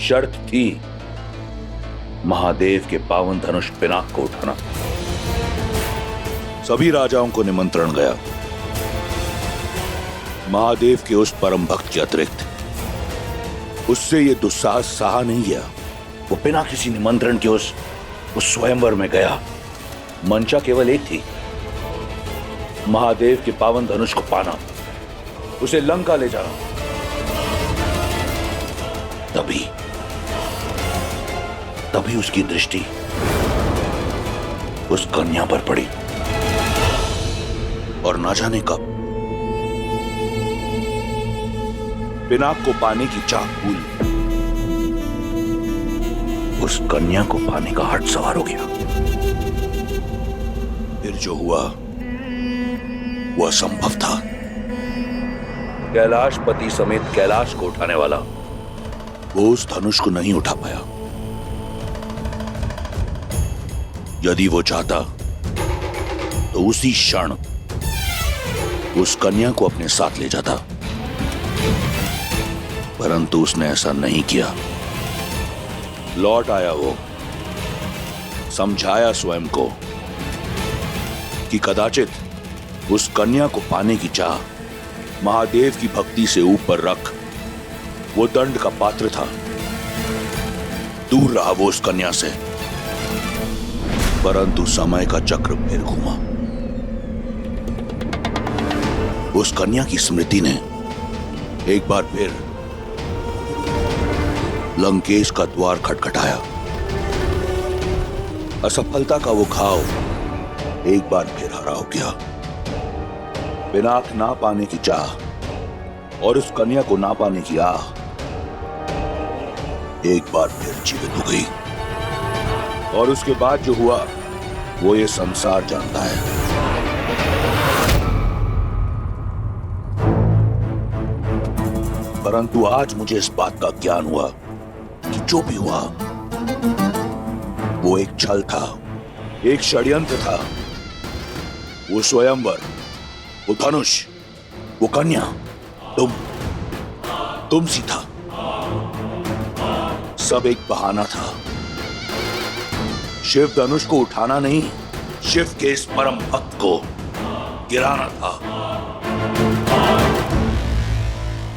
शर्त थी महादेव के पावन धनुष पिनाक को उठाना। सभी राजाओं को निमंत्रण गया। महादेव के उस परम भक्त के अतिरिक्त उससे यह दुस्साहस सहा नहीं गया। वो बिना किसी निमंत्रण के उस स्वयंवर में गया। मंशा केवल एक थी, महादेव के पावन धनुष को पाना, उसे लंका ले जाना। तभी उसकी दृष्टि उस कन्या पर पड़ी। और ना जाने कब पिनाक को पाने की चाह भूल उस कन्या को पाने का हट सवार हो गया। फिर जो हुआ वो असंभव था। कैलाशपति समेत कैलाश को उठाने वाला वो उस धनुष को नहीं उठा पाया। यदि वो चाहता तो उसी क्षण उस कन्या को अपने साथ ले जाता, परंतु उसने ऐसा नहीं किया। लौट आया वो, समझाया स्वयं को कि कदाचित उस कन्या को पाने की चाह महादेव की भक्ति से ऊपर रख वो दंड का पात्र था। दूर रहा वो उस कन्या से, परंतु समय का चक्र फिर घूमा। उस कन्या की स्मृति ने एक बार फिर लंकेश का द्वार खटखटाया। असफलता का वो घाव एक बार फिर हरा हो गया। पिनाक ना पाने की चाह और उस कन्या को ना पाने की आह एक बार फिर जीवित हो गई। और उसके बाद जो हुआ वो ये संसार जानता है। परंतु आज मुझे इस बात का ज्ञान हुआ कि जो भी हुआ वो एक छल था, एक षड्यंत्र था। वो स्वयंवर, वो धनुष, वो कन्या तुम सी था। सब एक बहाना था। शिव धनुष को उठाना नहीं, शिव के इस परम भक्त को गिराना था।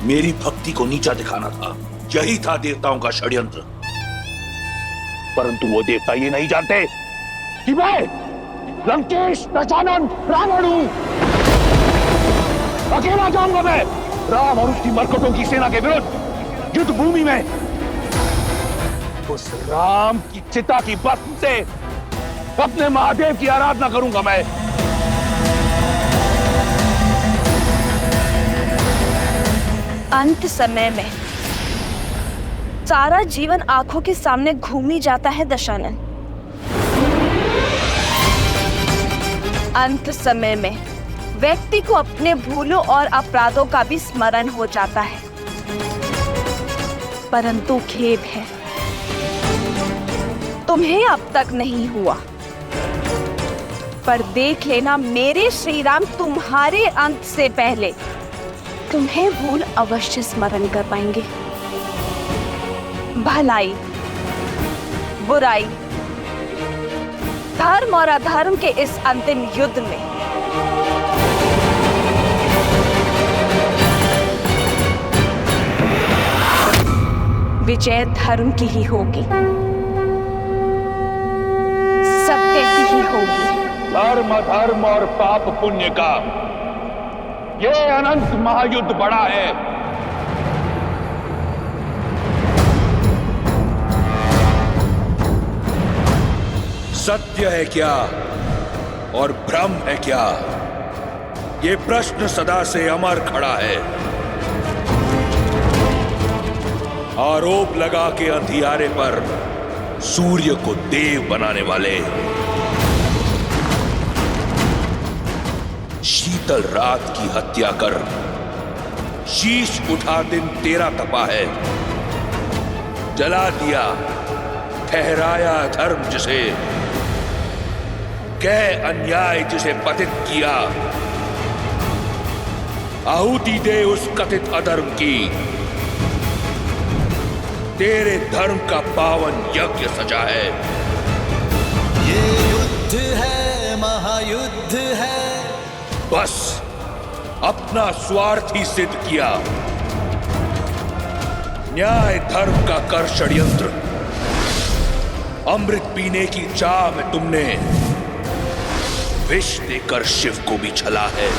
मेरी भक्ति को नीचा दिखाना था। यही था देवताओं का षड्यंत्र। परंतु वो देवता ये नहीं जानते कि मैं लंकेश दशानन रावण हूं। अकेला जाऊंगा मैं राम और उसकी मरकटों की सेना के विरुद्ध युद्ध भूमि में। उस राम की चिता की भस्म से अपने महादेव की आराधना करूंगा मैं। अंत समय में सारा जीवन आंखों के सामने घूमी जाता है दशानन। अंत समय में व्यक्ति को अपने भूलों और अपराधों का भी स्मरण हो जाता है। परंतु खेद है, तुम्हें अब तक नहीं हुआ। पर देख लेना, मेरे श्री राम तुम्हारे अंत से पहले तुम्हें भूल अवश्य स्मरण कर पाएंगे। भलाई, बुराई, धर्म और अधर्म के इस अंतिम युद्ध में विजय धर्म की ही होगी, सत्य की ही होगी। धर्म अधर्म और पाप पुण्य का ये अनंत महायुद्ध बड़ा है। सत्य है क्या और भ्रम है क्या, ये प्रश्न सदा से अमर खड़ा है। आरोप लगा के अंधियारे पर सूर्य को देव बनाने वाले, शीतल रात की हत्या कर शीश उठा दिन तेरा तपा है। जला दिया ठहराया धर्म जिसे, कह अन्याय जिसे पतित किया। आहुति दे उस कथित अधर्म की, तेरे धर्म का पावन यज्ञ सजा है। ये युद्ध है, महायुद्ध है। बस अपना स्वार्थ ही सिद्ध किया। न्याय धर्म का कर षड्यंत्र। अमृत पीने की चाह में तुमने विष देकर शिव को भी छला है।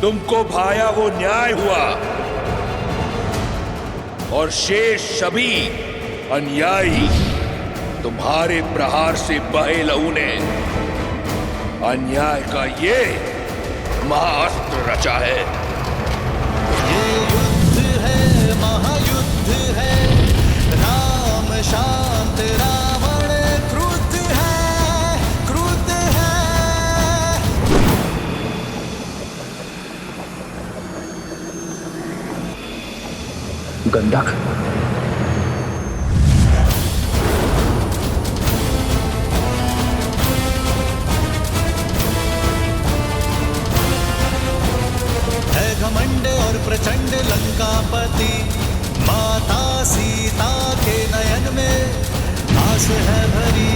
तुमको भाया वो न्याय हुआ और शेष सभी अन्यायी तुम्हारे प्रहार से बहे लहू ने अन्याय का ये महाअस्त्र रचा है। ये युद्ध है, महायुद्ध है। राम शांत, रावण क्रुद्ध है, क्रुद्ध है। गंधक, है घमंड और प्रचंड लंकापति। माता सीता के नयन में आस है भरी।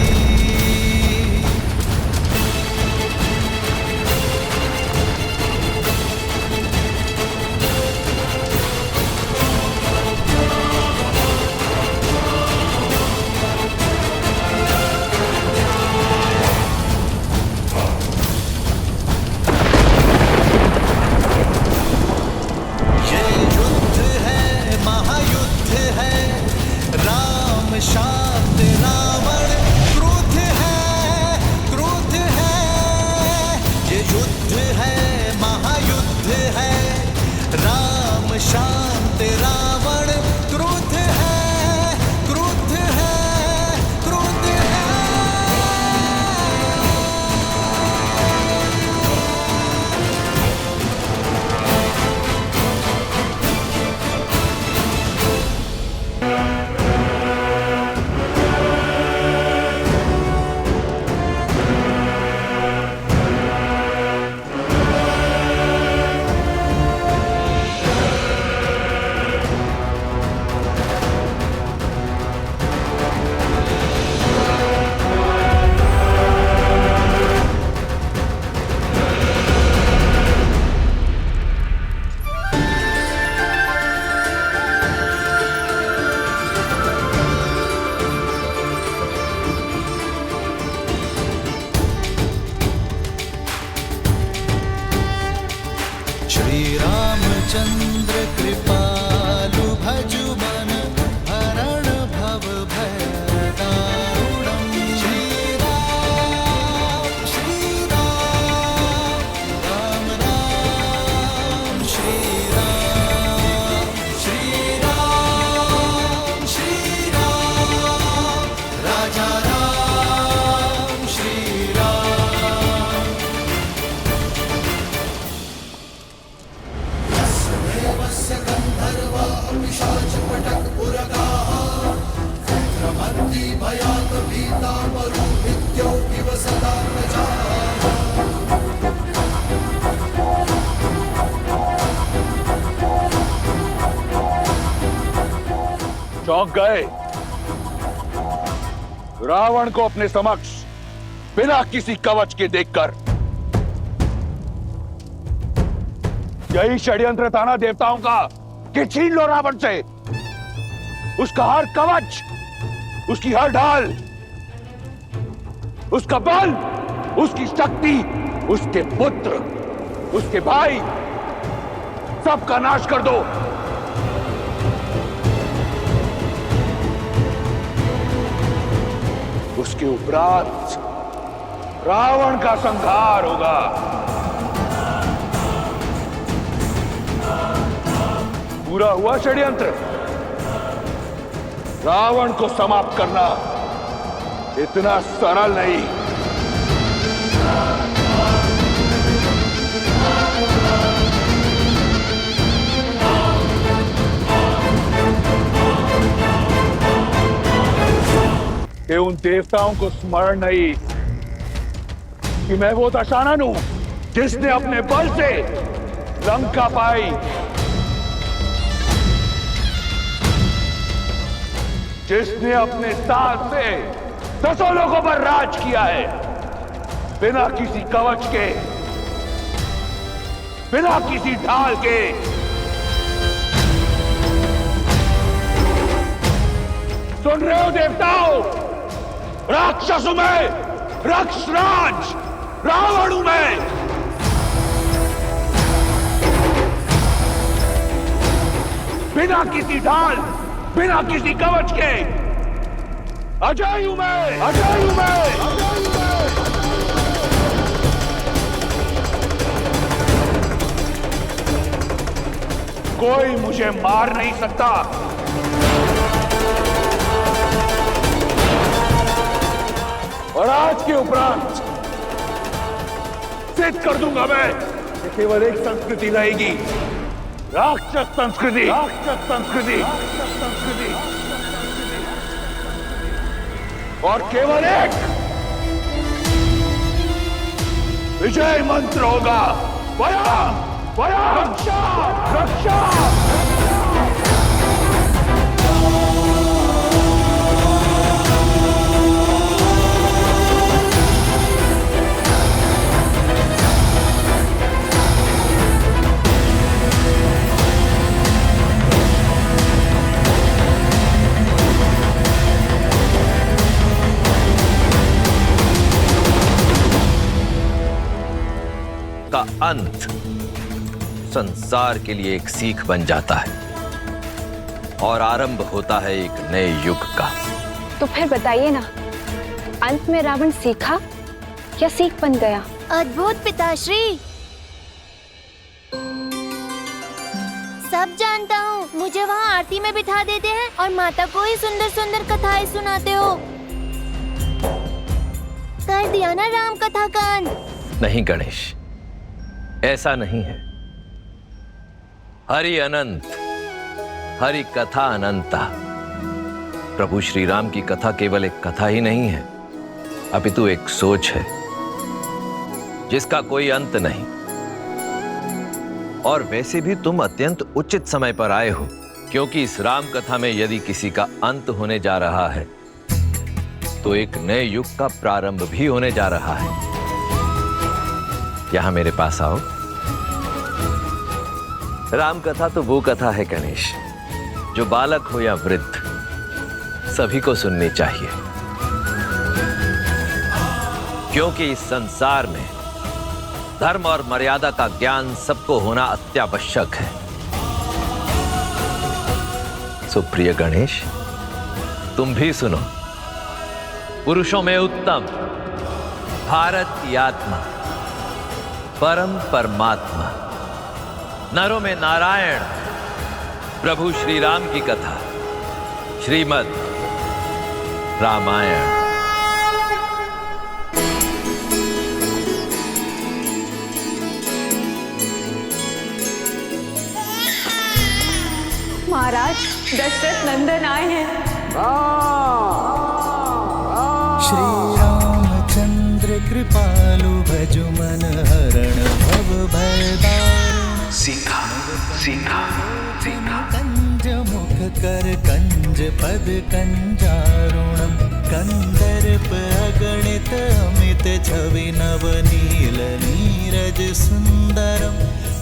शांत, रावण क्रुद्ध है, क्रुद्ध है। ये युद्ध है, महायुद्ध है। राम शांत, रावण क्रुद्ध है, क्रुद्ध है, क्रुद्ध है। श्री रामचंद्र कृपालु भजु मन हरण भव भय दारुणम्। श्री राम, राम राम, श्री राम, श्री राम, श्री राम, राजा राम, श्री राम। चौंक गए रावण को अपने समक्ष बिना किसी कवच के देखकर। यही षड्यंत्र था ना देवताओं का कि छीन लो रावण से उसका हर कवच, उसकी हर ढाल, उसका बल, उसकी शक्ति, उसके पुत्र, उसके भाई, सबका नाश कर दो। उसके उपरांत रावण का संहार होगा। पूरा हुआ षड्यंत्र। रावण को समाप्त करना इतना सरल नहीं। कि उन देवताओं को स्मरण नहीं कि मैं वो दशानन हूं जिसने अपने बल से लंका पाई। जिसने अपने साथ से 10 लोगों पर राज किया है, बिना किसी कवच के, बिना किसी ढाल के। सुन रहे हो देवताओं? राक्षस हूं मैं, राक्षसराज रावण हूं मैं। बिना किसी ढाल, बिना किसी कवच के अजय हूं मैं, अजय हूं मैं। कोई मुझे मार नहीं सकता। और आज के उपरांत सिद्ध कर दूंगा मैं कि केवल एक संस्कृति रहेगी, राक्षस संस्कृति, राक्षस संस्कृति, राक्षस संस्कृति। और केवल एक विजय मंत्र होगा, वयम वयम रक्षा रक्षा। का अंत संसार के लिए एक सीख बन जाता है और आरंभ होता है एक नए युग का। तो फिर बताइए ना, अंत में रावण सीखा या सीख बन गया? अद्भुत पिताश्री, सब जानता हूँ। मुझे वहाँ आरती में बिठा देते हैं और माता को ही सुंदर सुंदर कथाएं सुनाते हो। कर दिया ना राम कथा का अंत? नहीं गणेश, ऐसा नहीं है। हरि अनंत, हरि कथा अनंता। प्रभु श्री राम की कथा केवल एक कथा ही नहीं है, अपितु एक सोच है जिसका कोई अंत नहीं। और वैसे भी तुम अत्यंत उचित समय पर आए हो, क्योंकि इस राम कथा में यदि किसी का अंत होने जा रहा है तो एक नए युग का प्रारंभ भी होने जा रहा है। यहां मेरे पास आओ। राम कथा तो वो कथा है गणेश, जो बालक हो या वृद्ध सभी को सुननी चाहिए, क्योंकि इस संसार में धर्म और मर्यादा का ज्ञान सबको होना अत्यावश्यक है। सुप्रिय गणेश, तुम भी सुनो। पुरुषों में उत्तम भारत की आत्मा, परम परमात्मा, नरों में नारायण, प्रभु श्री राम की कथा, श्रीमद् रामायण। महाराज, दशरथ नंदन आए हैं। श्री रामचंद्र कृपालु भजु मन हरण भव भय सीखा सीखा सीखा। कंज मुख कर कंज पद कंजारुणम कंदर्प अगणित अमित छवि नव नील नीरज सुंदरम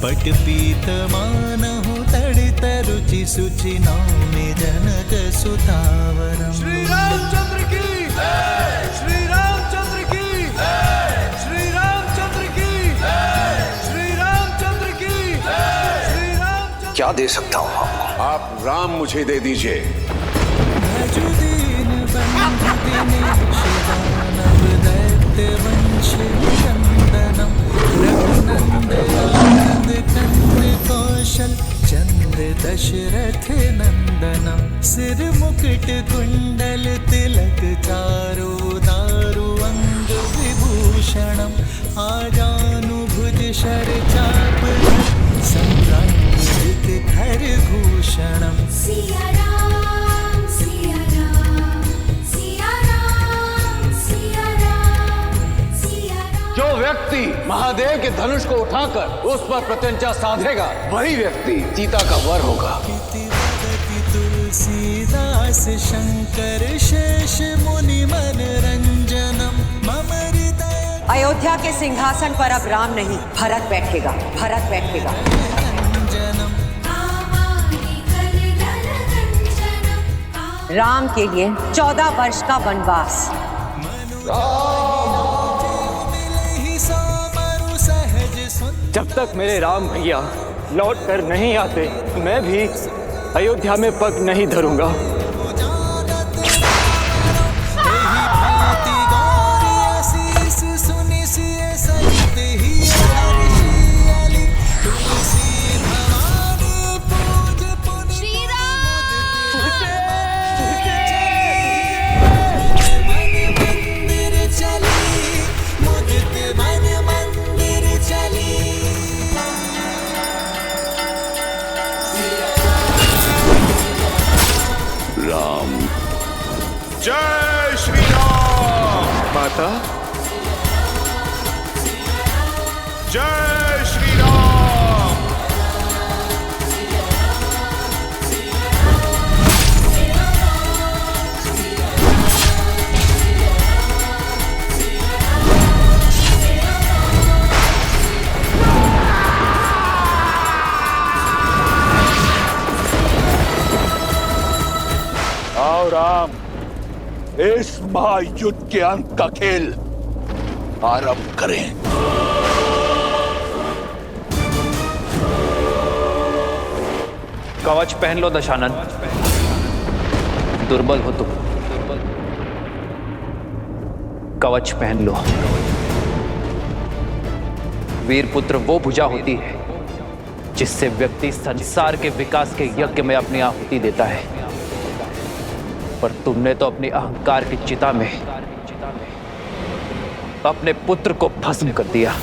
पट पीत मानहु तड़ित रुचि सुचि नौमि जनक सुतावरम। श्री रामचंद्र की जय, श्री रामचंद्र की जय, श्री रामचंद्र की जय, श्री रामचंद्र की जय, श्री रामचंद्र। क्या दे सकता हूँ आपको? आप राम मुझे दे दीजिए। भजु दीन बंधु दिनेश दानव दैत्य वंशी चंदनम रघुनंदन कंद कौशल चंद्र दशरथ नंदनम सिर मुकुट कुंडल तिलक चारु दारु अंग विभूषणम आजानुभुज शर चाप संरंजित खर भूषणम। सिया राम सिया राम सिया राम सिया राम सिया राम। जो व्यक्ति महादेव के धनुष को उठाकर उस पर प्रत्यंचा साधेगा, वही व्यक्ति सीता का वर होगा। तुलसीदास दास शंकर शेष मुनि मनरंजनम मम हृदय। अयोध्या के सिंहासन पर अब राम नहीं, भरत बैठेगा, भरत बैठेगा। राम के लिए 14 वर्ष का वनवास। जब तक मेरे राम भैया लौट कर नहीं आते, मैं भी अयोध्या में पग नहीं धरूंगा। जय श्री राम। माता, जय श्री राम। आओ राम, इस महायुद्ध के अंत का खेल आरंभ करें। कवच पहन लो दशानन, दुर्बल हो तुम। कवच पहन लो। वीरपुत्र वो भुजा होती है जिससे व्यक्ति संसार के विकास के यज्ञ में अपनी आहुति देता है, पर तुमने तो अपनी अहंकार की चिता में अपने पुत्र को भस्म कर दिया।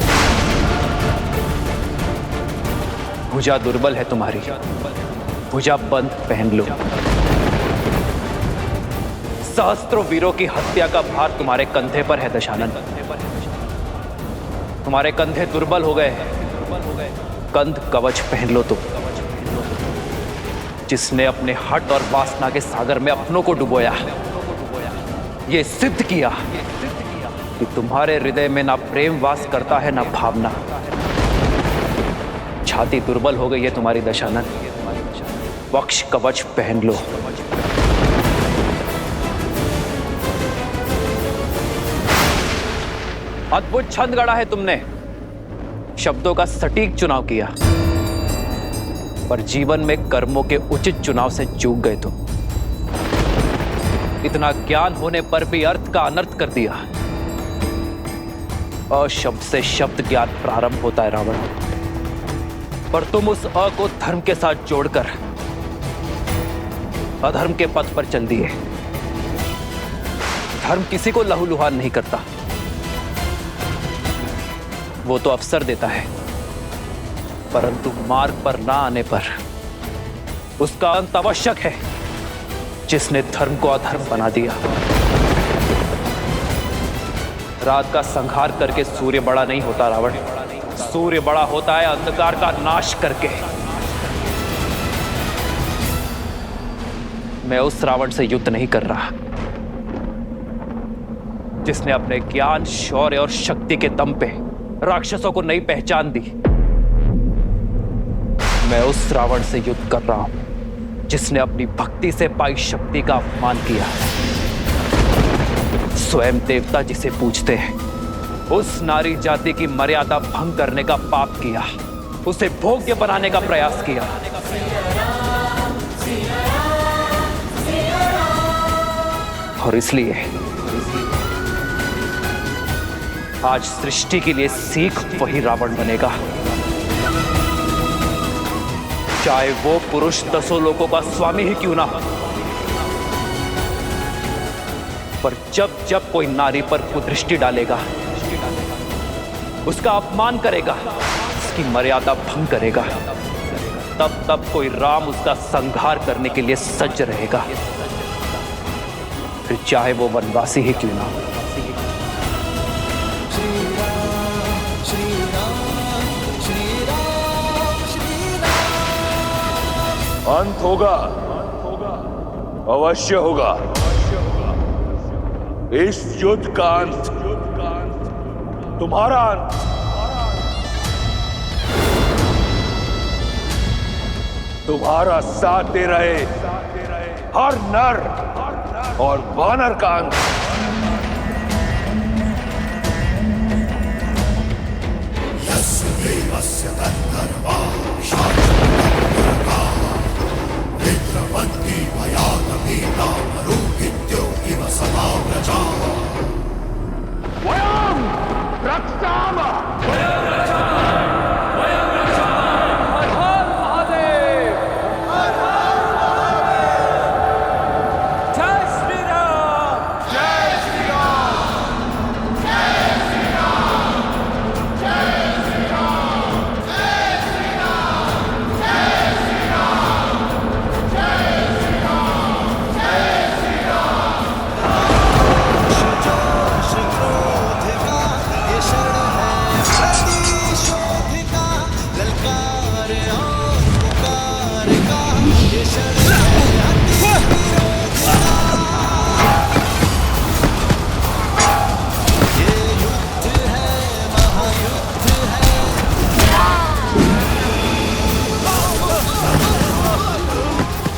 भुजा दुर्बल है तुम्हारी, भुजा बंद पहन लो। सहस्त्रों वीरों की हत्या का भार तुम्हारे कंधे पर है दशानन। तुम्हारे कंधे दुर्बल हो गए, कंध कवच पहन लो तुम, जिसने अपने हठ और वासना के सागर में अपनों को डुबोया, ये सिद्ध किया कि तुम्हारे हृदय में ना प्रेम वास करता है ना भावना। छाती दुर्बल हो गई है तुम्हारी दशानन, वक्ष कवच पहन लो। अद्भुत छंद गढ़ा है तुमने, शब्दों का सटीक चुनाव किया, पर जीवन में कर्मों के उचित चुनाव से चूक गए तुम। इतना ज्ञान होने पर भी अर्थ का अनर्थ कर दिया। अशब्द से शब्द ज्ञान प्रारंभ होता है रावण, पर तुम उस अ को धर्म के साथ जोड़कर अधर्म के पथ पर चल दिए। धर्म किसी को लहूलुहान नहीं करता, वो तो अवसर देता है, परंतु मार्ग पर ना आने पर उसका अंत आवश्यक है। जिसने धर्म को अधर्म बना दिया। रात का संहार करके सूर्य बड़ा नहीं होता रावण, सूर्य बड़ा होता है अंधकार का नाश करके। मैं उस रावण से युद्ध नहीं कर रहा जिसने अपने ज्ञान, शौर्य और शक्ति के दम पे राक्षसों को नई पहचान दी। मैं उस रावण से युद्ध कर रहा हूं जिसने अपनी भक्ति से पाई शक्ति का अपमान किया। स्वयं देवता जिसे पूजते हैं, उस नारी जाति की मर्यादा भंग करने का पाप किया, उसे भोग्य बनाने का प्रयास किया। और इसलिए आज सृष्टि के लिए सीख वही रावण बनेगा, चाहे वो पुरुष 10 लोकों का स्वामी ही क्यों ना हो। पर जब जब कोई नारी पर कुदृष्टि डालेगा, उसका अपमान करेगा, उसकी मर्यादा भंग करेगा, तब तब कोई राम उसका संहार करने के लिए सज्ज रहेगा, फिर चाहे वो वनवासी ही क्यों ना हो। अंत होगा, अवश्य होगा। इस युद्ध का अंत तुम्हारा अंत। तुम्हारा साथ दे रहे हर नर और वानर का अंत। वयं रक्षामः।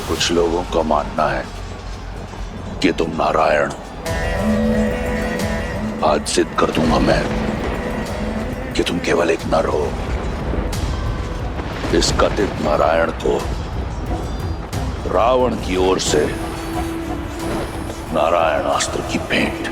कुछ लोगों का मानना है कि तुम नारायण हो। आज सिद्ध कर दूंगा मैं कि तुम केवल एक नर हो। इस कथित नारायण को रावण की ओर से नारायण अस्त्र की भेंट।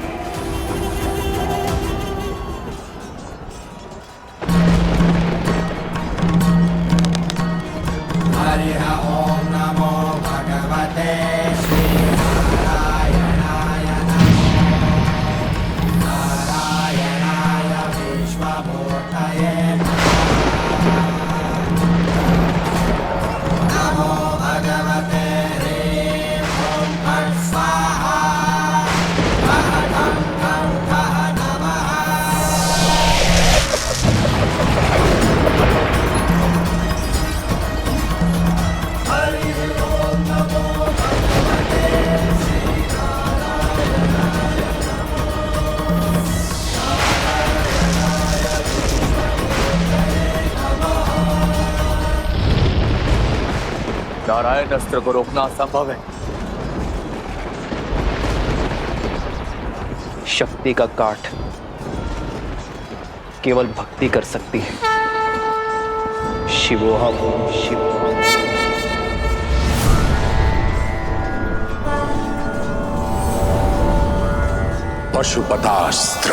नारायण अस्त्र को रोकना असंभव है। शक्ति का काट केवल भक्ति कर सकती है। शिवोहम शिवोहम। पशुपतास्त्र।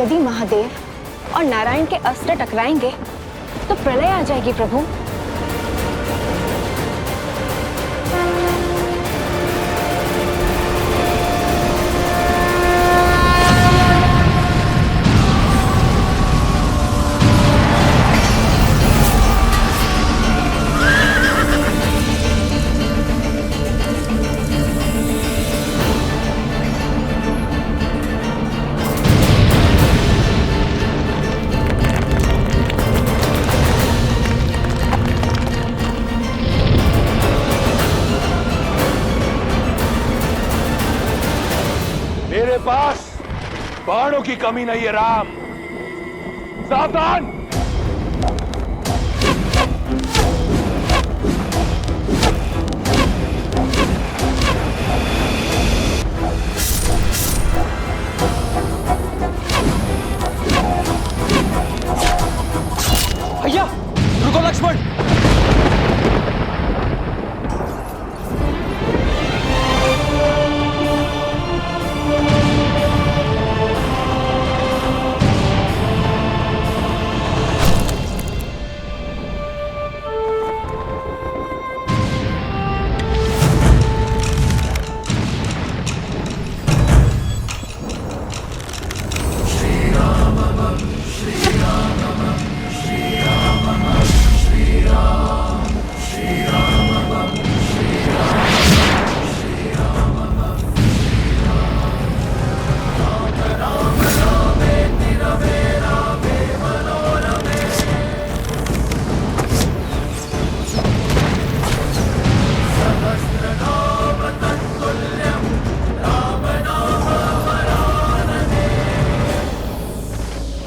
यदि महादेव और नारायण के अस्त्र टकराएंगे तो प्रलय आ जाएगी प्रभु। तेरे पास बाणों की कमी नहीं है राम। सावधान। भैया रुको लक्ष्मण।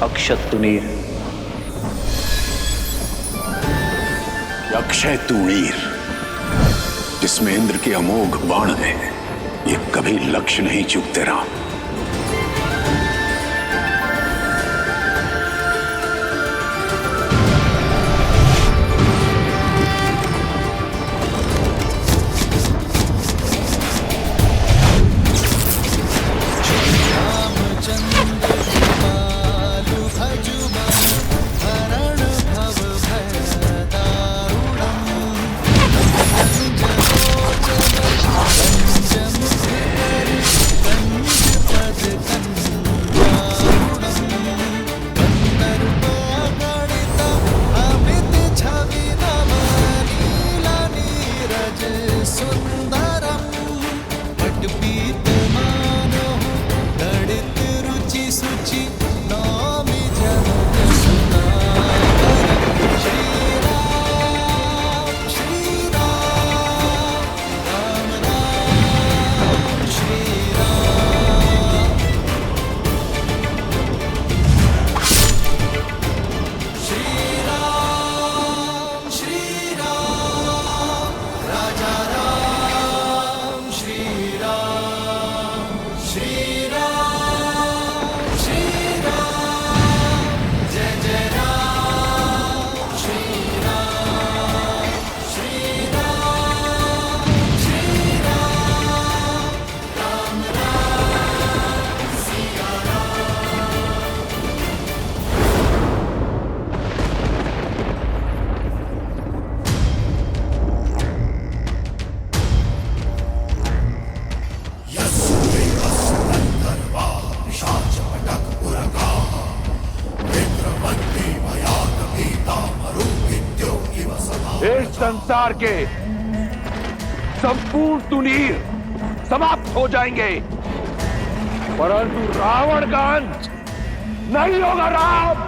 अक्षत तुनीर। अक्षय तुणीर जिसमें इंद्र के अमोघ बाण है, ये कभी लक्ष्य नहीं चूकते राम। इस संसार के संपूर्ण तुनीर समाप्त हो जाएंगे, परंतु रावण का अंत नहीं होगा राम।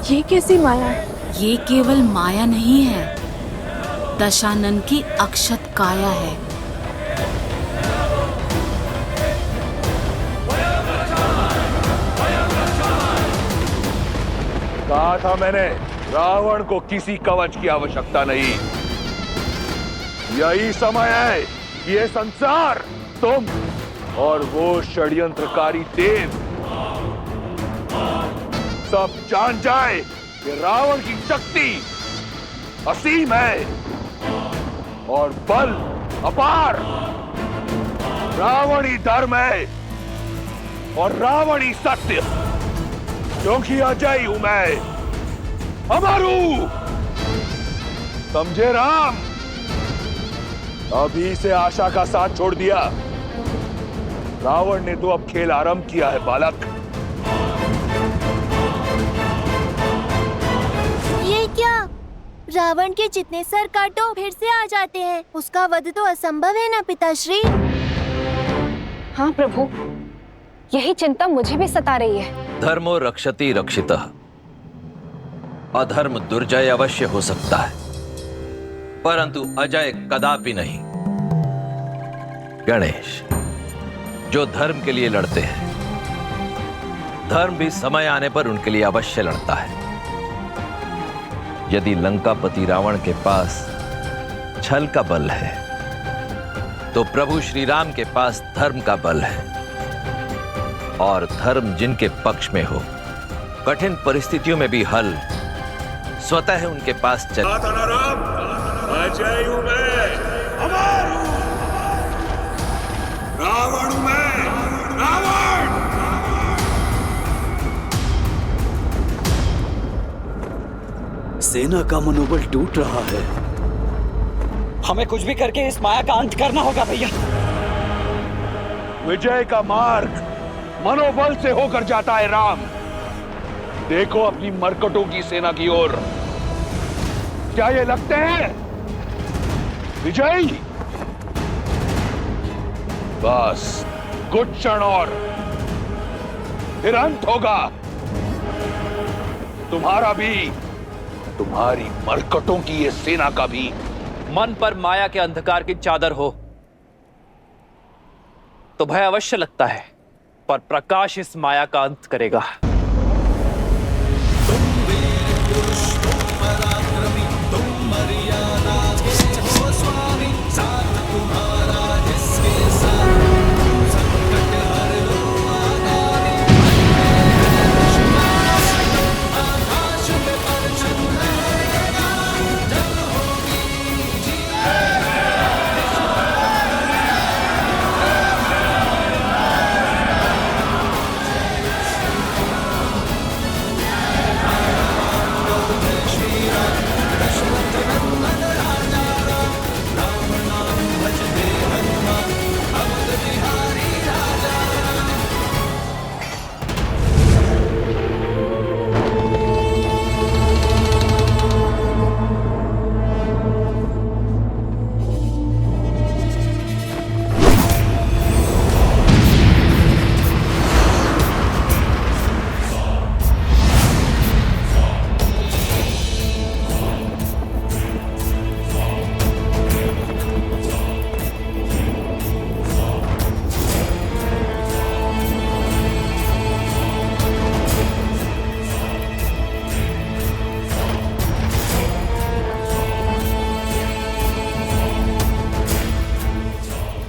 ये कैसी माला है? ये केवल माया नहीं है, दशानन की अक्षत काया है। कहा था मैंने, रावण को किसी कवच की आवश्यकता नहीं। यही समय है कि ये संसार, तुम और वो षड्यंत्रकारी देव सब जान जाए कि रावण की शक्ति असीम है और बल अपार। रावण ही धर्म है और रावण ही सत्य, क्योंकि अजय हूं मैं, अमर हूं। समझे राम? अभी से आशा का साथ छोड़ दिया। रावण ने तो अब खेल आरंभ किया है बालक। ये क्या? रावण के जितने सर काटो फिर से आ जाते हैं। उसका वध तो असंभव है ना पिताश्री? हाँ प्रभु, यही चिंता मुझे भी सता रही है। धर्मो रक्षति रक्षितः। अधर्म दुर्जय अवश्य हो सकता है, परंतु अजय कदापि नहीं। गणेश, जो धर्म के लिए लड़ते हैं, धर्म भी समय आने पर उनके लिए अवश्य लड़ता है। यदि लंकापति रावण के पास छल का बल है, तो प्रभु श्री राम के पास धर्म का बल है। और धर्म जिनके पक्ष में हो, कठिन परिस्थितियों में भी हल स्वतः उनके पास चल। अजय हूं मैं, अमर हूं। रावण हूं मैं, रावण। सेना का मनोबल टूट रहा है। हमें कुछ भी करके इस माया का अंत करना होगा भैया। विजय का मार्ग मनोबल से होकर जाता है राम। देखो अपनी मरकटों की सेना की ओर। क्या ये लगते हैं विजयी? बस कुछ क्षण और, फिर अंत होगा तुम्हारा भी, तुम्हारी मरकटों की ये सेना का भी। मन पर माया के अंधकार की चादर हो तो भय अवश्य लगता है, पर प्रकाश इस माया का अंत करेगा।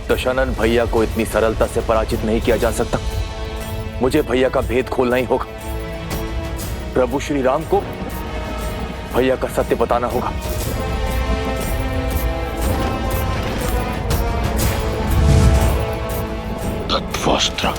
दशानन भैया को इतनी सरलता से पराजित नहीं किया जा सकता। मुझे भैया का भेद खोलना ही होगा। प्रभु श्री राम को भैया का सत्य बताना होगा। तत्वस्त्र।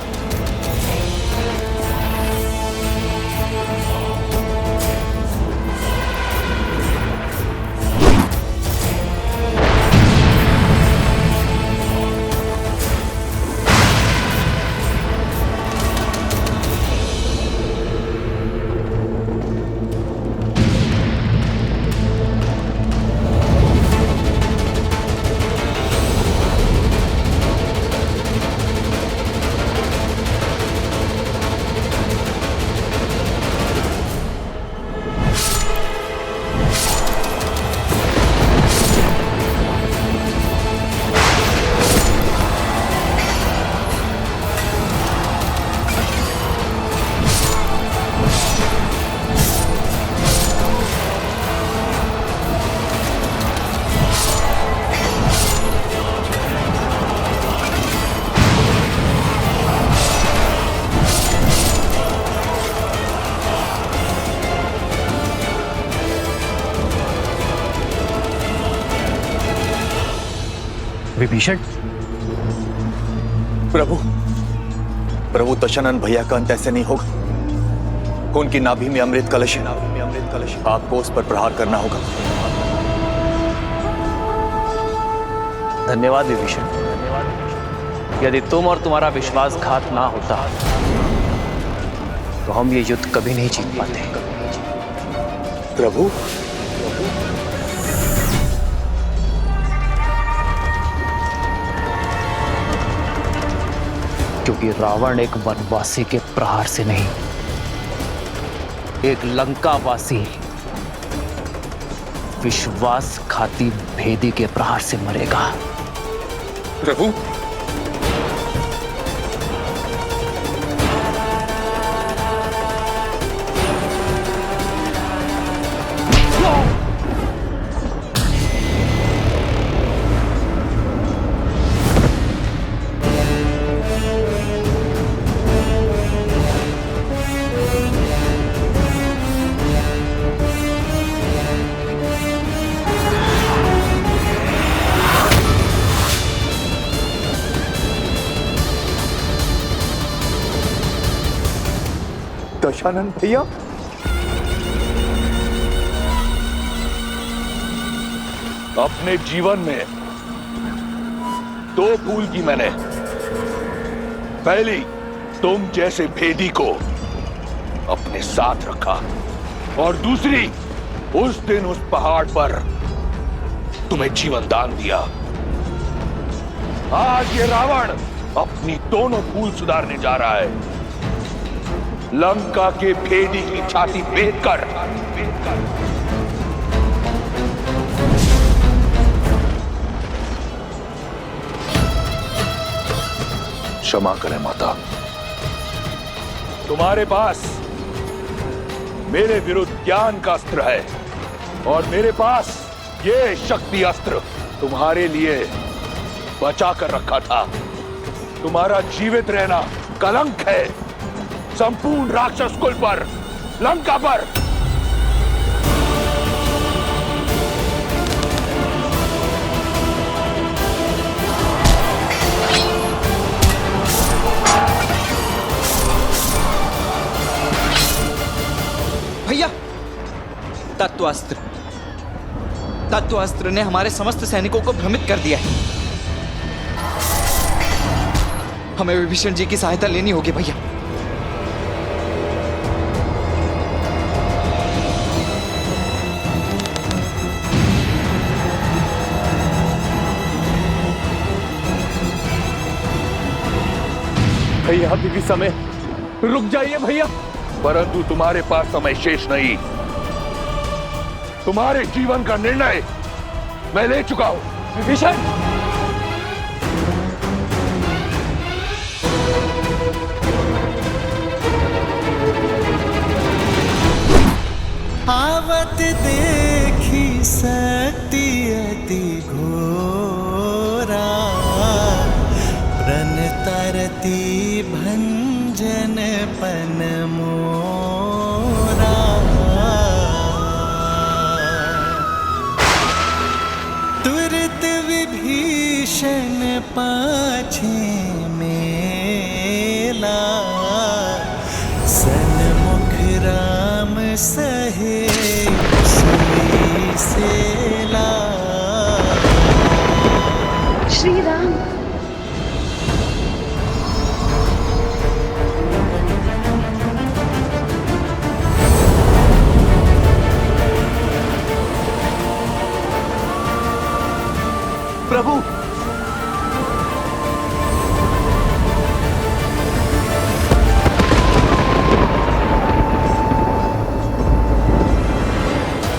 विभीषण, प्रभु दशानन भैया का अंत ऐसे नहीं होगा। उनकी नाभि में अमृत कलश है, आपको उस पर प्रहार करना होगा। धन्यवाद विभीषण। यदि तुम और तुम्हारा विश्वासघात ना होता तो हम ये युद्ध कभी नहीं जीत पाते। प्रभु, क्योंकि रावण एक वनवासी के प्रहार से नहीं, एक लंकावासी विश्वासघाती भेदी के प्रहार से मरेगा। प्रभु, दशानन भैया, अपने जीवन में दो भूल की मैंने। पहली, तुम जैसे भेदी को अपने साथ रखा, और दूसरी, उस दिन उस पहाड़ पर तुम्हें जीवन दान दिया। आज ये रावण अपनी दोनों भूल सुधारने जा रहा है। लंका के भेदी की छाती बेच कर क्षमा करें माता। तुम्हारे पास मेरे विरुद्ध ज्ञान का अस्त्र है, और मेरे पास ये शक्ति अस्त्र तुम्हारे लिए बचा कर रखा था। तुम्हारा जीवित रहना कलंक है संपूर्ण राक्षस कुल पर, लंका पर। भैया, तत्वास्त्र ने हमारे समस्त सैनिकों को भ्रमित कर दिया है। हमें विभीषण जी की सहायता लेनी होगी भैया। भैया अभी भी समय, रुक जाइए भैया। परंतु तुम्हारे पास समय शेष नहीं। तुम्हारे जीवन का निर्णय मैं ले चुका हूं। विभीषण, आवत देखी शक्ति अति घोरा, प्रण तरती भंजन पन मोरा। तुरत विभीषण पाछे मेला, सन्मुख राम सहे सुई सेला। श्री राम, प्रभु,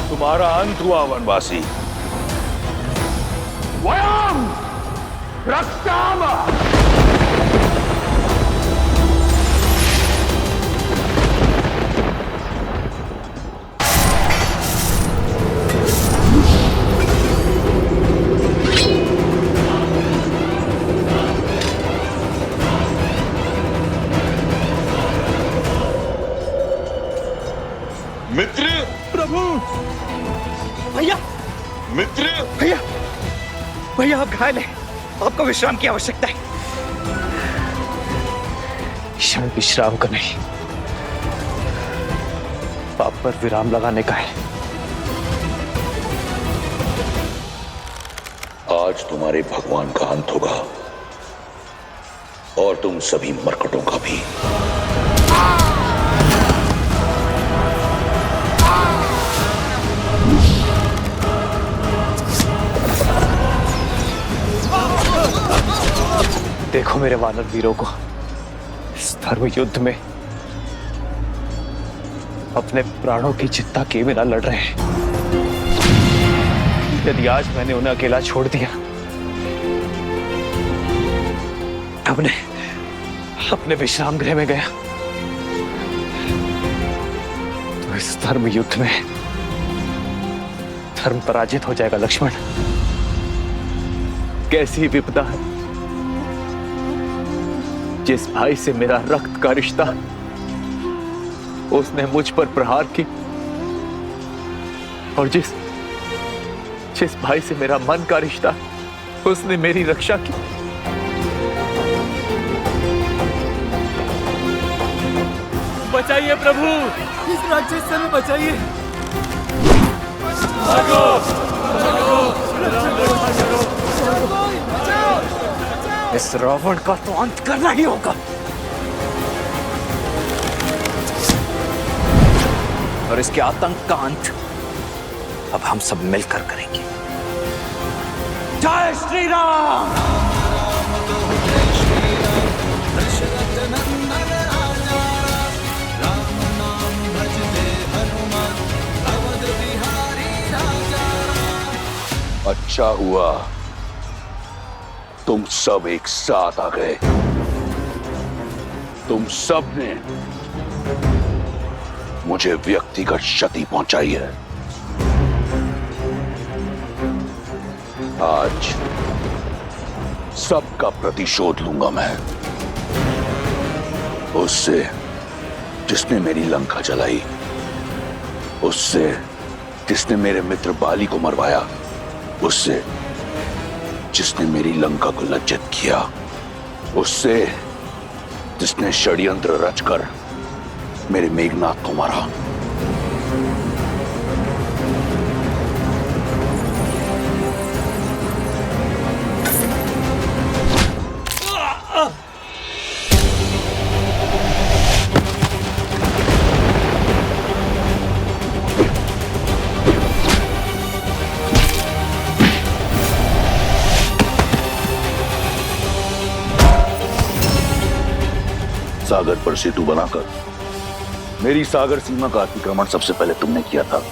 तुम्हारा अंत हुआ वनवासी। वयम रक्षाम। मित्र, प्रभु, मित्र, भैया आप घायल हैं। आपको विश्राम की आवश्यकता है। क्षण विश्राम का नहीं, पाप पर विराम लगाने का है। आज तुम्हारे भगवान का अंत होगा और तुम सभी मरकटों का भी। देखो मेरे वानर वीरों को इस धर्म युद्ध में अपने प्राणों की चिंता किए बिना लड़ रहे हैं। यदि आज मैंने उन्हें अकेला छोड़ दिया, अपने विश्राम गृह में गया, तो इस धर्म युद्ध में धर्म पराजित हो जाएगा। लक्ष्मण, कैसी विपदा है जिस भाई से मेरा रक्त का रिश्ता, उसने मुझ पर प्रहार की, और जिस भाई से मेरा मन का रिश्ता, उसने मेरी रक्षा की। बचाइए प्रभु, इस राक्षस से हमें बचाइए। इस रावण का तो अंत करना ही होगा। और इसके आतंक का अंत अब हम सब मिलकर करेंगे। जय श्री राम। अच्छा हुआ तुम सब एक साथ आ गए। तुम सब ने मुझे व्यक्तिगत क्षति पहुंचाई है। आज सबका प्रतिशोध लूंगा मैं, उससे जिसने मेरी लंका जलाई, उससे जिसने मेरे मित्र बाली को मरवाया, उससे जिसने मेरी लंका को लज्जित किया, उससे जिसने षड्यंत्र रचकर मेरे मेघनाथ को मारा। सागर पर सेतु बनाकर मेरी सागर सीमा का अतिक्रमण सबसे पहले तुमने किया था।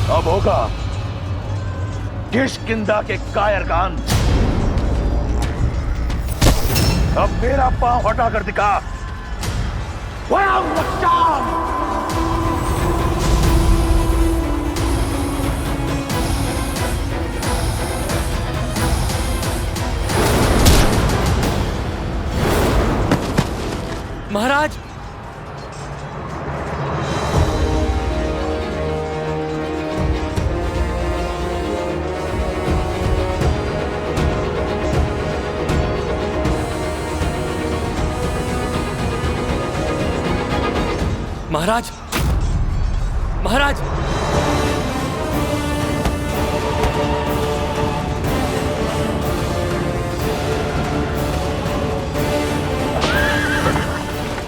अब होगा किष्किंधा के कायर का अंत। अब मेरा पांव हटाकर दिखा। महाराज, महाराज, महाराज,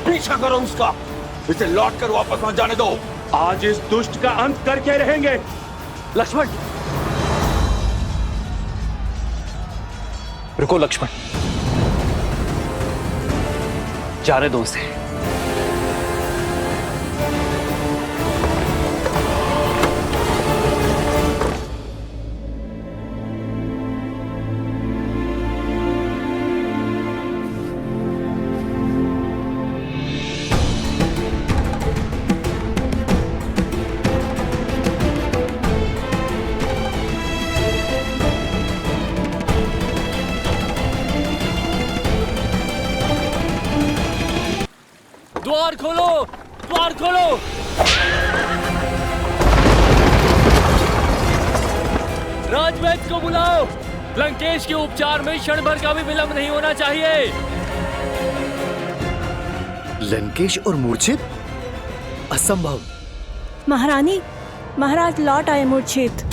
पीछा करो उसका, इसे लौट कर वापस मत जाने दो। आज इस दुष्ट का अंत करके रहेंगे। लक्ष्मण, रुको लक्ष्मण, जाने दो उसे। द्वार खोलो, द्वार खोलो। राजवैद्य को बुलाओ। लंकेश के उपचार में क्षण भर का भी विलंब नहीं होना चाहिए। लंकेश और मूर्छित? असंभव। महारानी, महाराज लौट आए मूर्छित।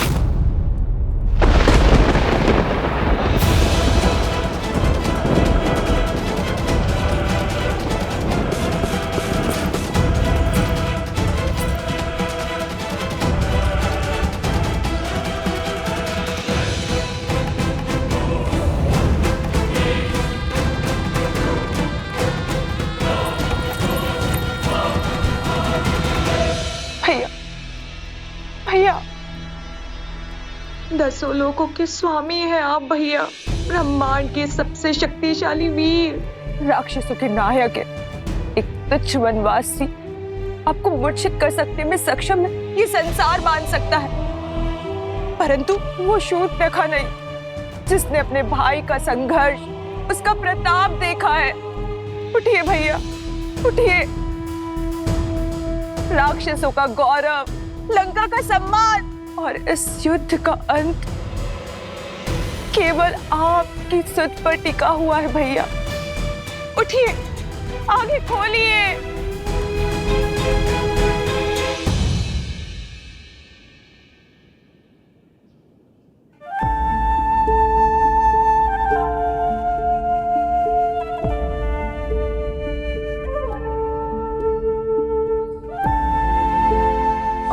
भैया, दसों लोगों के स्वामी हैं आप भैया, ब्रह्मांड के सबसे शक्तिशाली वीर, राक्षसों के नायक है। एक तुच्छ वनवासी आपको मूर्छित कर सकने में सक्षम है, ये संसार मान सकता है, परंतु वो शूर्पणखा नहीं जिसने अपने भाई का संघर्ष, उसका प्रताप देखा है। उठिए भैया, उठिए। राक्षसों का गौरव, लंका का सम्मान और इस युद्ध का अंत केवल आपकी सुध पर टिका हुआ है भैया। उठिए, आगे खोलिए।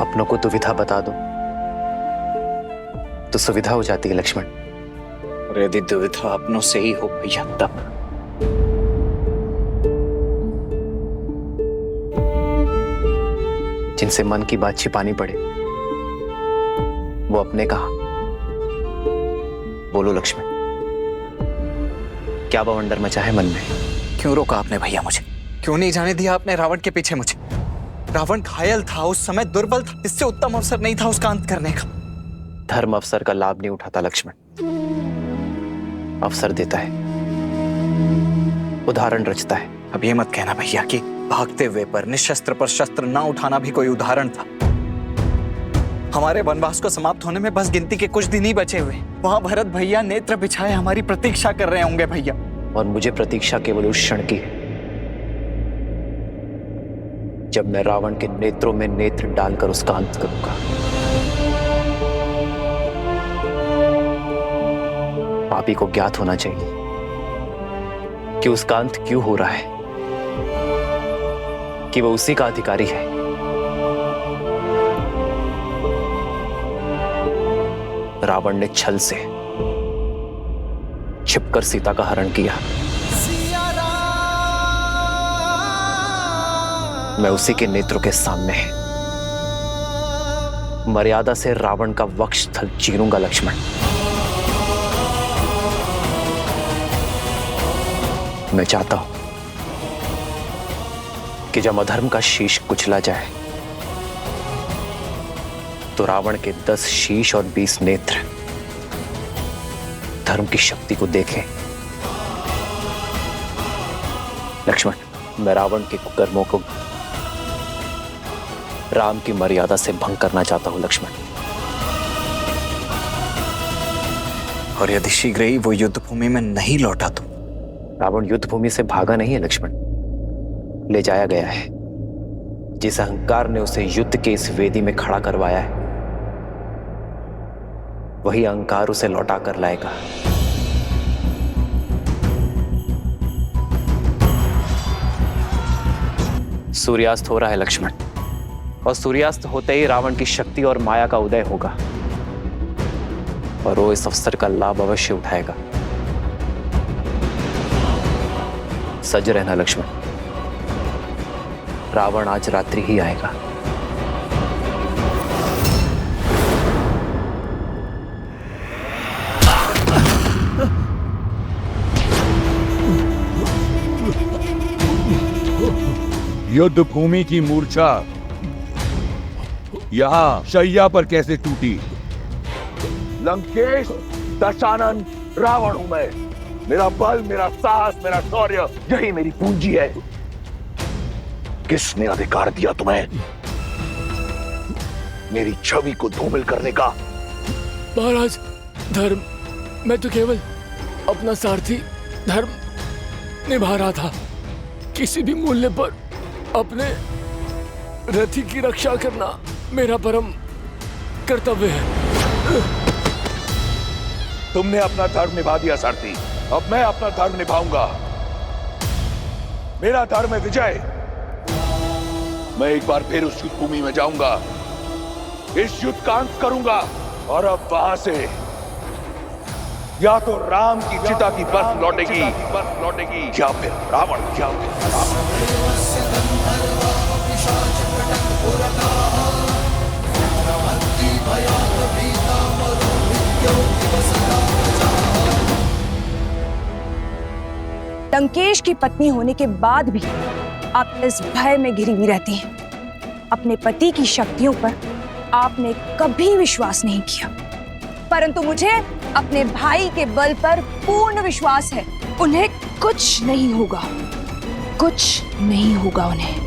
अपनों को दुविधा बता दो तो सुविधा हो जाती है लक्ष्मण। और यदि दुविधा अपनों से ही हो भैया तब? जिनसे मन की बात छिपानी पड़े वो अपने कहा। बोलो लक्ष्मण, क्या बवंडर मचा है मन में? क्यों रोका आपने भैया मुझे? क्यों नहीं जाने दिया आपने रावण के पीछे मुझे? रावण घायल था, उस समय दुर्बल था, इससे उत्तम अवसर नहीं था उसका अंत करने का। धर्म अवसर का लाभ नहीं उठाता लक्ष्मण, अवसर देता है, उदाहरण रचता है। अब ये मत कहना भैया कि भागते हुए पर निशस्त्र पर शस्त्र ना उठाना भी कोई उदाहरण था। हमारे वनवास को समाप्त होने में बस गिनती के कुछ दिन ही बचे हुए। वहां भरत भैया नेत्र बिछाए हमारी प्रतीक्षा कर रहे होंगे भैया। और मुझे प्रतीक्षा केवल उस क्षण की है जब मैं रावण के नेत्रों में नेत्र डालकर उसका अंत करूंगा। पापी को ज्ञात होना चाहिए कि उसका अंत क्यों हो रहा है, कि वो उसी का अधिकारी है। रावण ने छल से छिपकर सीता का हरण किया। मैं उसी के नेत्रों के सामने मर्यादा से रावण का वक्षस्थल चीरूंगा लक्ष्मण। मैं चाहता हूं कि जब अधर्म का शीश कुचला जाए तो रावण के 10 शीश और 20 नेत्र धर्म की शक्ति को देखें। लक्ष्मण, मैं रावण के कुकर्मों को राम की मर्यादा से भंग करना चाहता हूं लक्ष्मण। और यदि शीघ्र ही वो युद्ध भूमि में नहीं लौटा तो? रावण युद्ध भूमि से भागा नहीं है लक्ष्मण, ले जाया गया है। जिस अहंकार ने उसे युद्ध के इस वेदी में खड़ा करवाया है, वही अहंकार उसे लौटा कर लाएगा। सूर्यास्त हो रहा है लक्ष्मण, और सूर्यास्त होते ही रावण की शक्ति और माया का उदय होगा, और वो इस अवसर का लाभ अवश्य उठाएगा। सज रहना लक्ष्मण, रावण आज रात्रि ही आएगा। युद्ध भूमि की मूर्छा यहाँ शैया पर कैसे टूटी? लंकेश, दशानन, रावण हूं मैं। मेरा बल, मेरा साहस, मेरा शौर्य, यही मेरी पूंजी है। किसने अधिकार दिया तुम्हें मेरी छवि को धूमिल करने का? महाराज, धर्म, मैं तो केवल अपना सारथी धर्म निभा रहा था। किसी भी मूल्य पर अपने रथी की रक्षा करना मेरा परम कर्तव्य है। तुमने अपना धर्म निभा दिया सारथी, अब मैं अपना धर्म निभाऊंगा। मेरा धर्म है विजय। मैं एक बार फिर उस युद्ध भूमि में जाऊंगा, इस युद्ध का अंत करूंगा, और अब वहां से या तो राम की चिता की बर्फ लौटेगी या फिर रावण। लंकेश की पत्नी होने के बाद भी आप इस भय में घिरी हुई रहती हैं। अपने पति की शक्तियों पर आपने कभी विश्वास नहीं किया, परंतु मुझे अपने भाई के बल पर पूर्ण विश्वास है। उन्हें कुछ नहीं होगा, कुछ नहीं होगा उन्हें।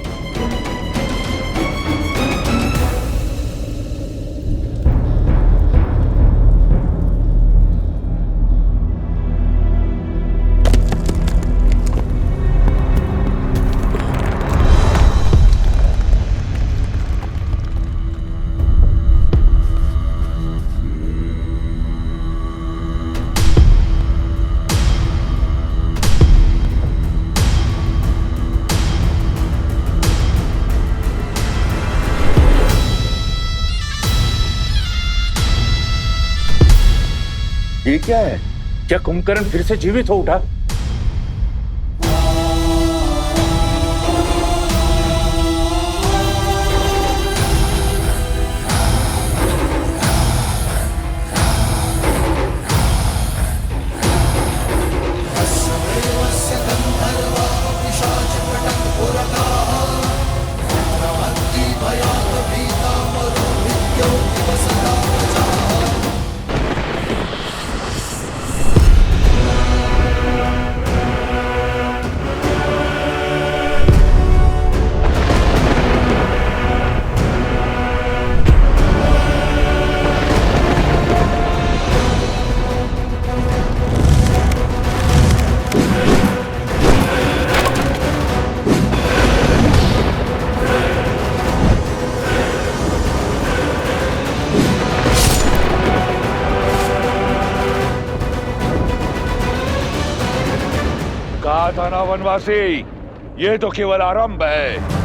ये क्या है? क्या कुंभकर्ण फिर से जीवित हो उठा? कहा था ना वनवासी, ये तो केवल आरंभ है।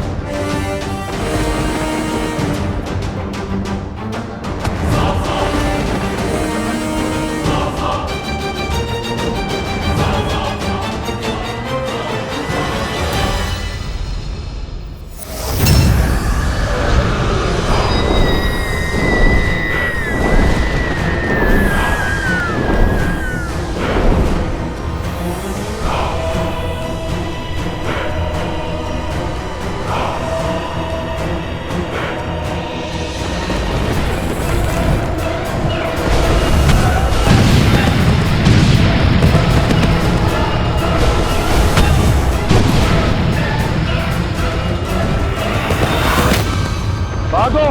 भागो,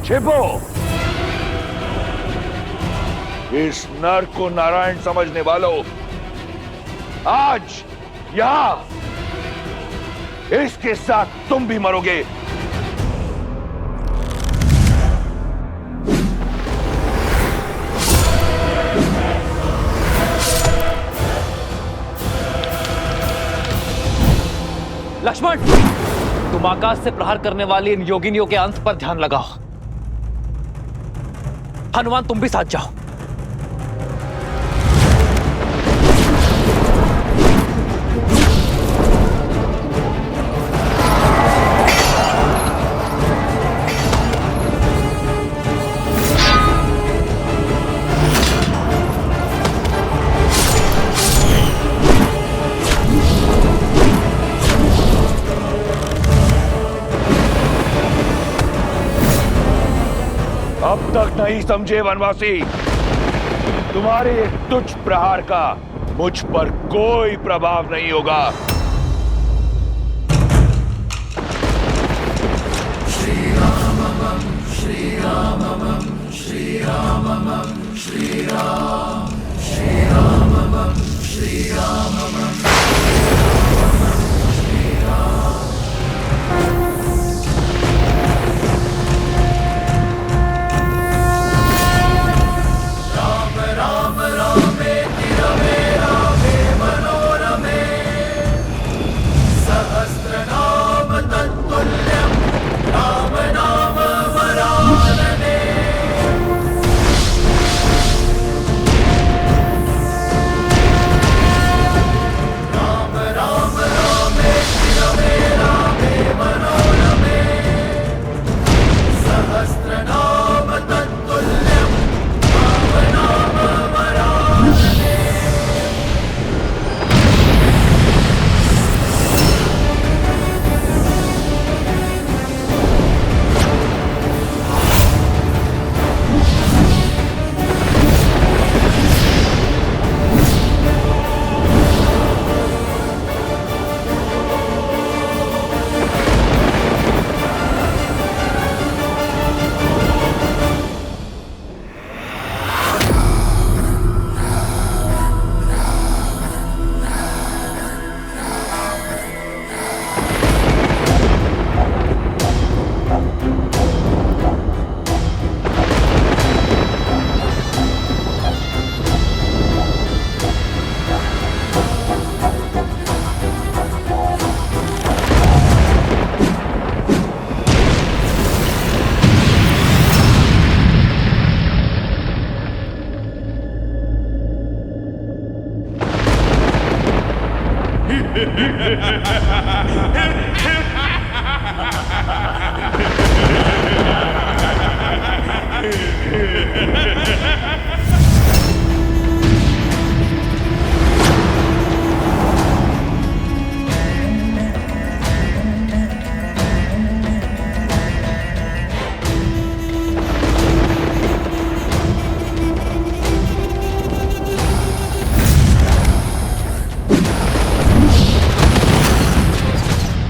छिपो। इस नर को नारायण समझने वालों, आज यहां इसके साथ तुम भी मरोगे। लक्ष्मण, तुम आकाश से प्रहार करने वाली इन योगिनियों के अंश पर ध्यान लगाओ। हनुमान, तुम भी साथ जाओ। अब तक नहीं समझे वनवासी, तुम्हारे एक तुच्छ प्रहार का मुझ पर कोई प्रभाव नहीं होगा। श्री राम श्री राम श्री राम श्री राम श्री राम श्री राम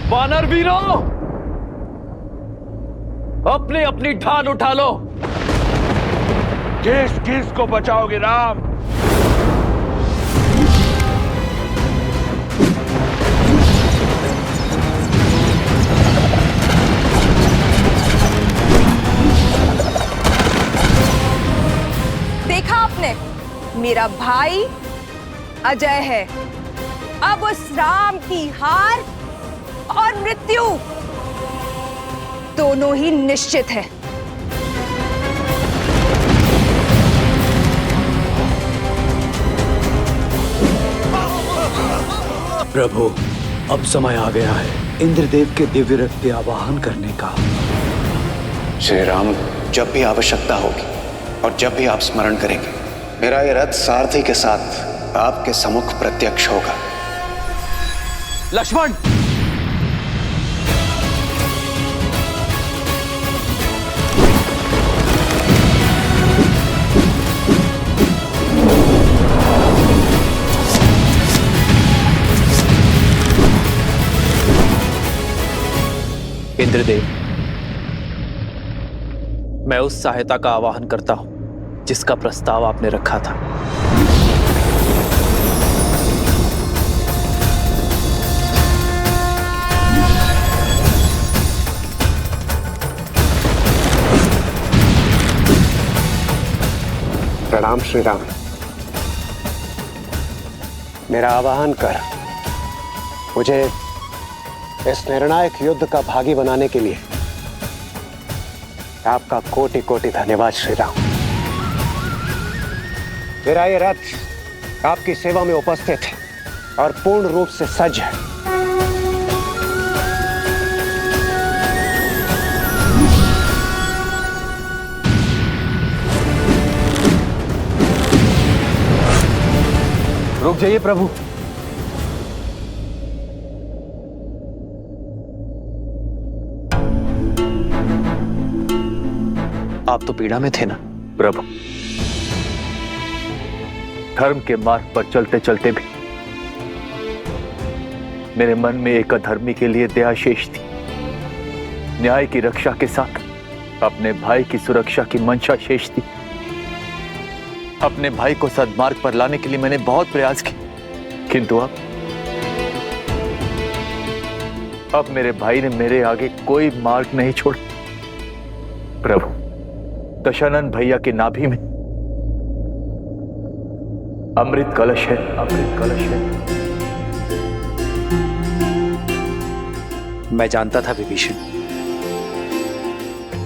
वानर वीरों, अपनी अपनी ढाल उठा लो। किस किस को बचाओगे राम? देखा आपने, मेरा भाई अजय है। अब उस राम की हार और मृत्यु दोनों ही निश्चित है। प्रभु, अब समय आ गया है इंद्रदेव के दिव्य रथ के आवाहन करने का। श्री राम, जब भी आवश्यकता होगी और जब भी आप स्मरण करेंगे, मेरा ये रथ सारथी के साथ आपके सम्मुख प्रत्यक्ष होगा। लक्ष्मण, इंद्रदेव, मैं उस सहायता का आवाहन करता हूं जिसका प्रस्ताव आपने रखा था। श्री राम। मेरा आवाहन कर मुझे इस निर्णायक युद्ध का भागी बनाने के लिए आपका कोटि कोटि धन्यवाद श्री राम। मेरा ये रथ आपकी सेवा में उपस्थित है और पूर्ण रूप से सज्ज है। रुक जाइए प्रभु। आप तो पीड़ा में थे ना प्रभु। धर्म के मार्ग पर चलते चलते भी मेरे मन में एक अधर्मी के लिए दया शेष थी। न्याय की रक्षा के साथ अपने भाई की सुरक्षा की मंशा शेष थी। अपने भाई को सद्मार्ग पर लाने के लिए मैंने बहुत प्रयास किए, किंतु अब मेरे भाई ने मेरे आगे कोई मार्ग नहीं छोड़ा। प्रभु, दशानन भैया के नाभि में अमृत कलश है, अमृत कलश है। मैं जानता था विभीषण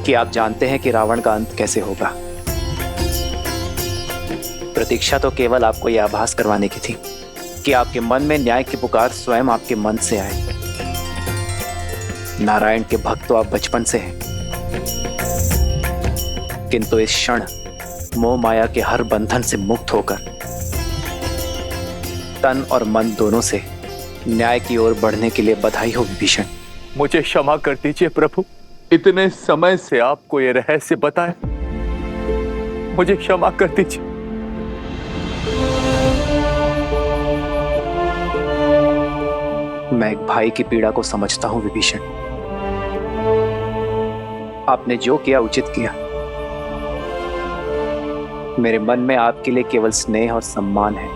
कि आप जानते हैं कि रावण का अंत कैसे होगा। प्रतीक्षा तो केवल आपको यह आभास करवाने की थी कि आपके मन में न्याय की पुकार स्वयं आपके मन से आए। नारायण के भक्त तो आप बचपन से हैं, किंतु इस क्षण मोह माया के हर बंधन से मुक्त होकर तन और मन दोनों से न्याय की ओर बढ़ने के लिए बधाई हो विभीषण। मुझे क्षमा कर दीजिए प्रभु, इतने समय से आपको ये रहस्य बताए, मुझे क्षमा कर दीजिए। मैं एक भाई की पीड़ा को समझता हूं विभीषण। आपने जो किया उचित किया। मेरे मन में आपके लिए केवल स्नेह और सम्मान है।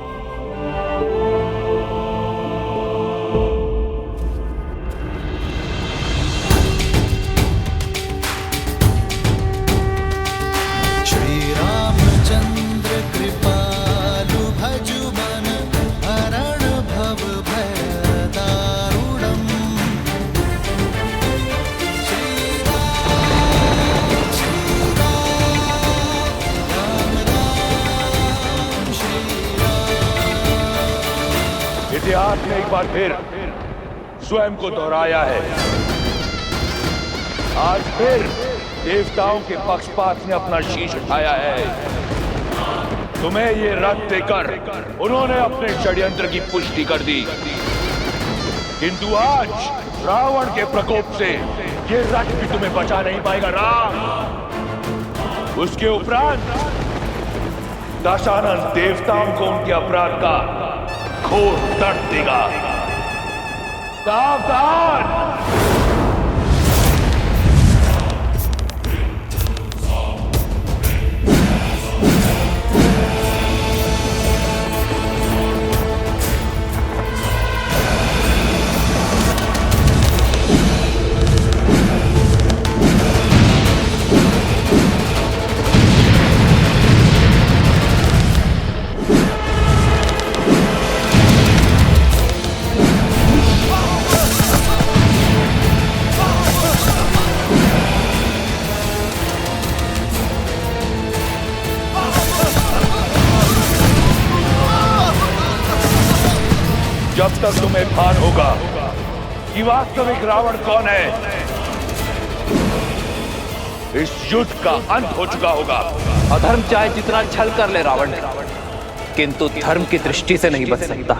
श्री रामचंद्र कृपालु भजु मन हरण भव भय दारुणम्। इतिहास ने एक बार फिर स्वयं को दोहराया है। आज फिर देवताओं के पक्षपात ने अपना शीश उठाया है। तुम्हें ये रथ देकर उन्होंने अपने षड्यंत्र की पुष्टि कर दी, किंतु आज रावण के प्रकोप से ये रथ भी तुम्हें बचा नहीं पाएगा राम। उसके उपरांत दशानन देवताओं को उनके अपराध का घोर दर्द देगा। सावधान! जब तक तुम्हें भान होगा कि वास्तविक रावण कौन है, इस युद्ध का अंत हो चुका होगा। अधर्म चाहे जितना छल कर ले रावण, किंतु धर्म की दृष्टि से नहीं बच सकता।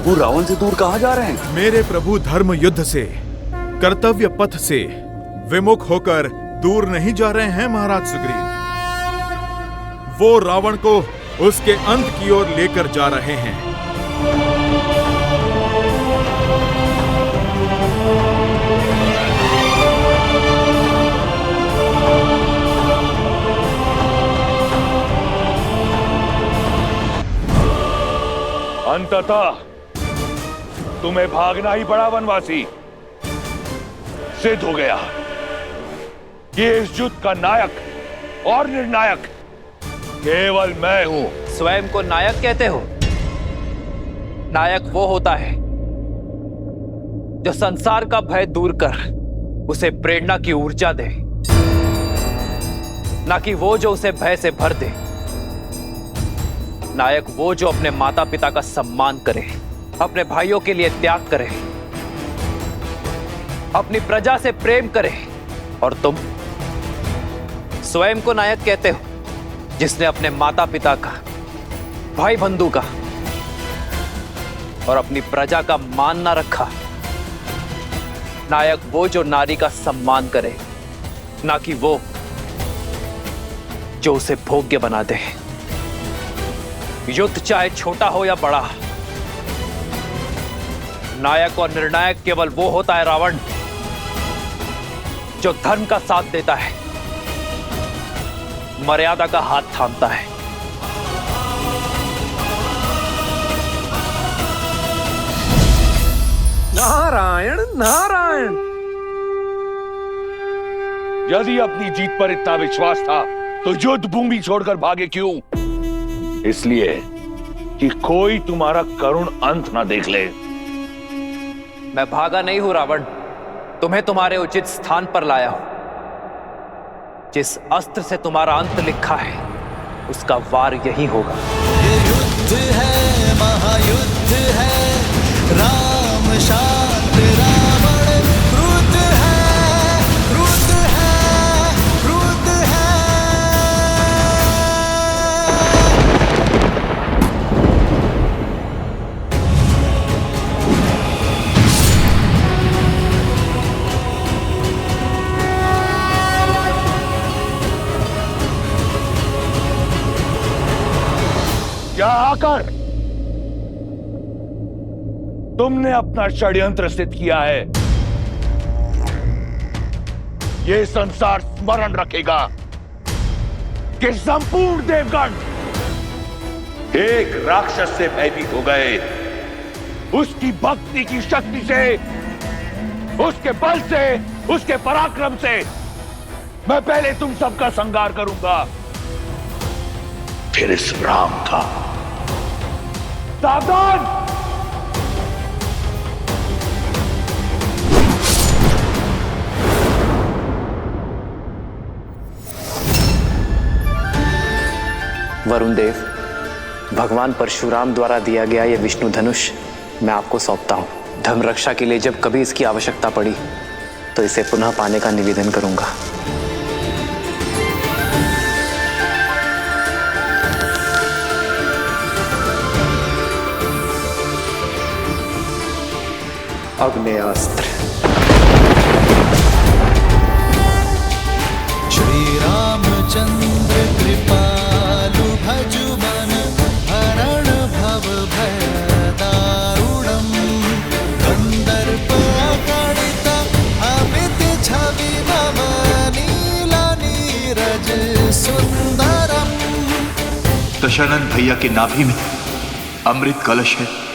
प्रभु रावण से दूर कहाँ जा रहे हैं? मेरे प्रभु धर्म युद्ध से, कर्तव्य पथ से विमुख होकर दूर नहीं जा रहे हैं महाराज सुग्रीव। वो रावण को उसके अंत की ओर लेकर जा रहे हैं। अंततः तुम्हें भागना ही पड़ा वनवासी। सिद्ध हो गया कि इस युद्ध का नायक और निर्णायक केवल मैं हूं। स्वयं को नायक कहते हो? नायक वो होता है जो संसार का भय दूर कर उसे प्रेरणा की ऊर्जा दे, ना कि वो जो उसे भय से भर दे। नायक वो जो अपने माता पिता का सम्मान करे, अपने भाइयों के लिए त्याग करे, अपनी प्रजा से प्रेम करे। और तुम स्वयं को नायक कहते हो जिसने अपने माता पिता का, भाई बंधु का और अपनी प्रजा का मान ना रखा। नायक वो जो नारी का सम्मान करे, ना कि वो जो उसे भोग्य बना दे। युद्ध चाहे छोटा हो या बड़ा, नायक और निर्णायक केवल वो होता है रावण जो धर्म का साथ देता है, मर्यादा का हाथ थामता है। नारायण नारायण। यदि अपनी जीत पर इतना विश्वास था तो युद्ध भूमि छोड़कर भागे क्यों? इसलिए कि कोई तुम्हारा करुण अंत ना देख ले। मैं भागा नहीं हूं रावण, तुम्हें तुम्हारे उचित स्थान पर लाया हूं। जिस अस्त्र से तुम्हारा अंत लिखा है उसका वार यही होगा। ये युद्ध है, महायुद्ध है, राम शांत रावण क्रुद्ध है, क्रुद्ध है, क्रुद्ध है। क्या आकर तुमने अपना षड्यंत्र सिद्ध किया है? ये संसार स्मरण रखेगा कि संपूर्ण देवगण एक राक्षस से भयभीत हो गए। उसकी भक्ति की शक्ति से, उसके बल से, उसके पराक्रम से मैं पहले तुम सबका संहार करूंगा, फिर इस राम का। सावधान! वरुण देव, भगवान परशुराम द्वारा दिया गया यह विष्णु धनुष मैं आपको सौंपता हूं। धर्म रक्षा के लिए जब कभी इसकी आवश्यकता पड़ी तो इसे पुनः पाने का निवेदन करूंगा। अग्नेयास्त्र। श्री रामचंद्र कृपालु भजुमन हरण भव भय दारुणम कंदर्प अगणित अमित छवि नव नील नीरज सुंदरम। दशानन भैया के नाभि में अमृत कलश है।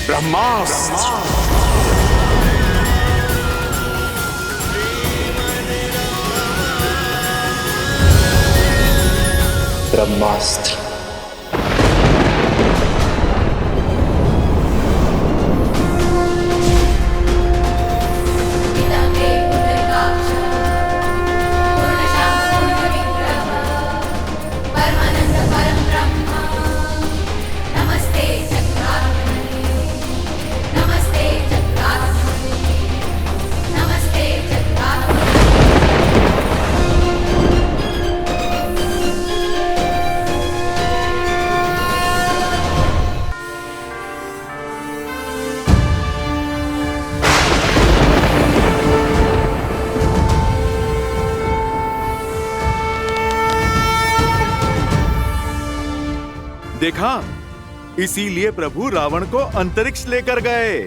ब्रह्मास्त्र। ब्रह्मास्त्र। देखा, इसीलिए प्रभु रावण को अंतरिक्ष लेकर गए,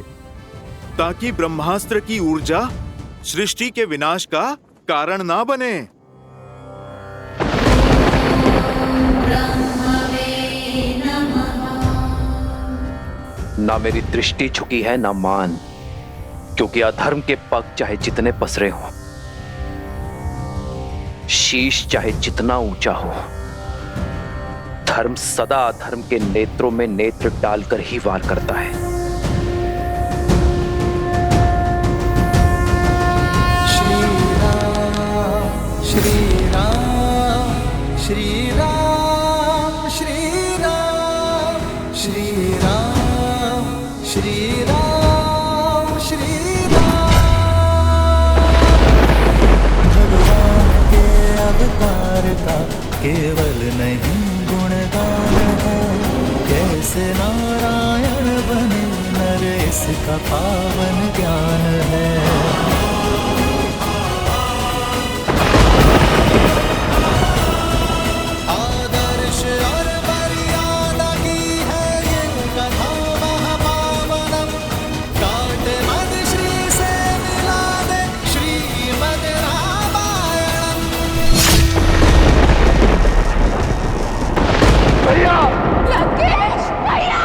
ताकि ब्रह्मास्त्र की ऊर्जा सृष्टि के विनाश का कारण ना बने। ना मेरी दृष्टि झुकी है ना मान, क्योंकि अधर्म के पग चाहे जितने पसरे हों, शीश चाहे जितना ऊंचा हो, धर्म सदा अधर्म के नेत्रों में नेत्र डालकर ही वार करता है। श्री राम श्री राम श्री राम श्री राम श्री राम श्री राम श्री राम। भगवान के अवतार का केवल नहीं गुणगान है, कैसे नारायण बने नरेश का पावन ज्ञान है। आदर्श और मर्यादा की है ये कथा महापावनम, काट मद श्री से मिला दे श्रीमद रामायणम। भैया! लंकेश भैया!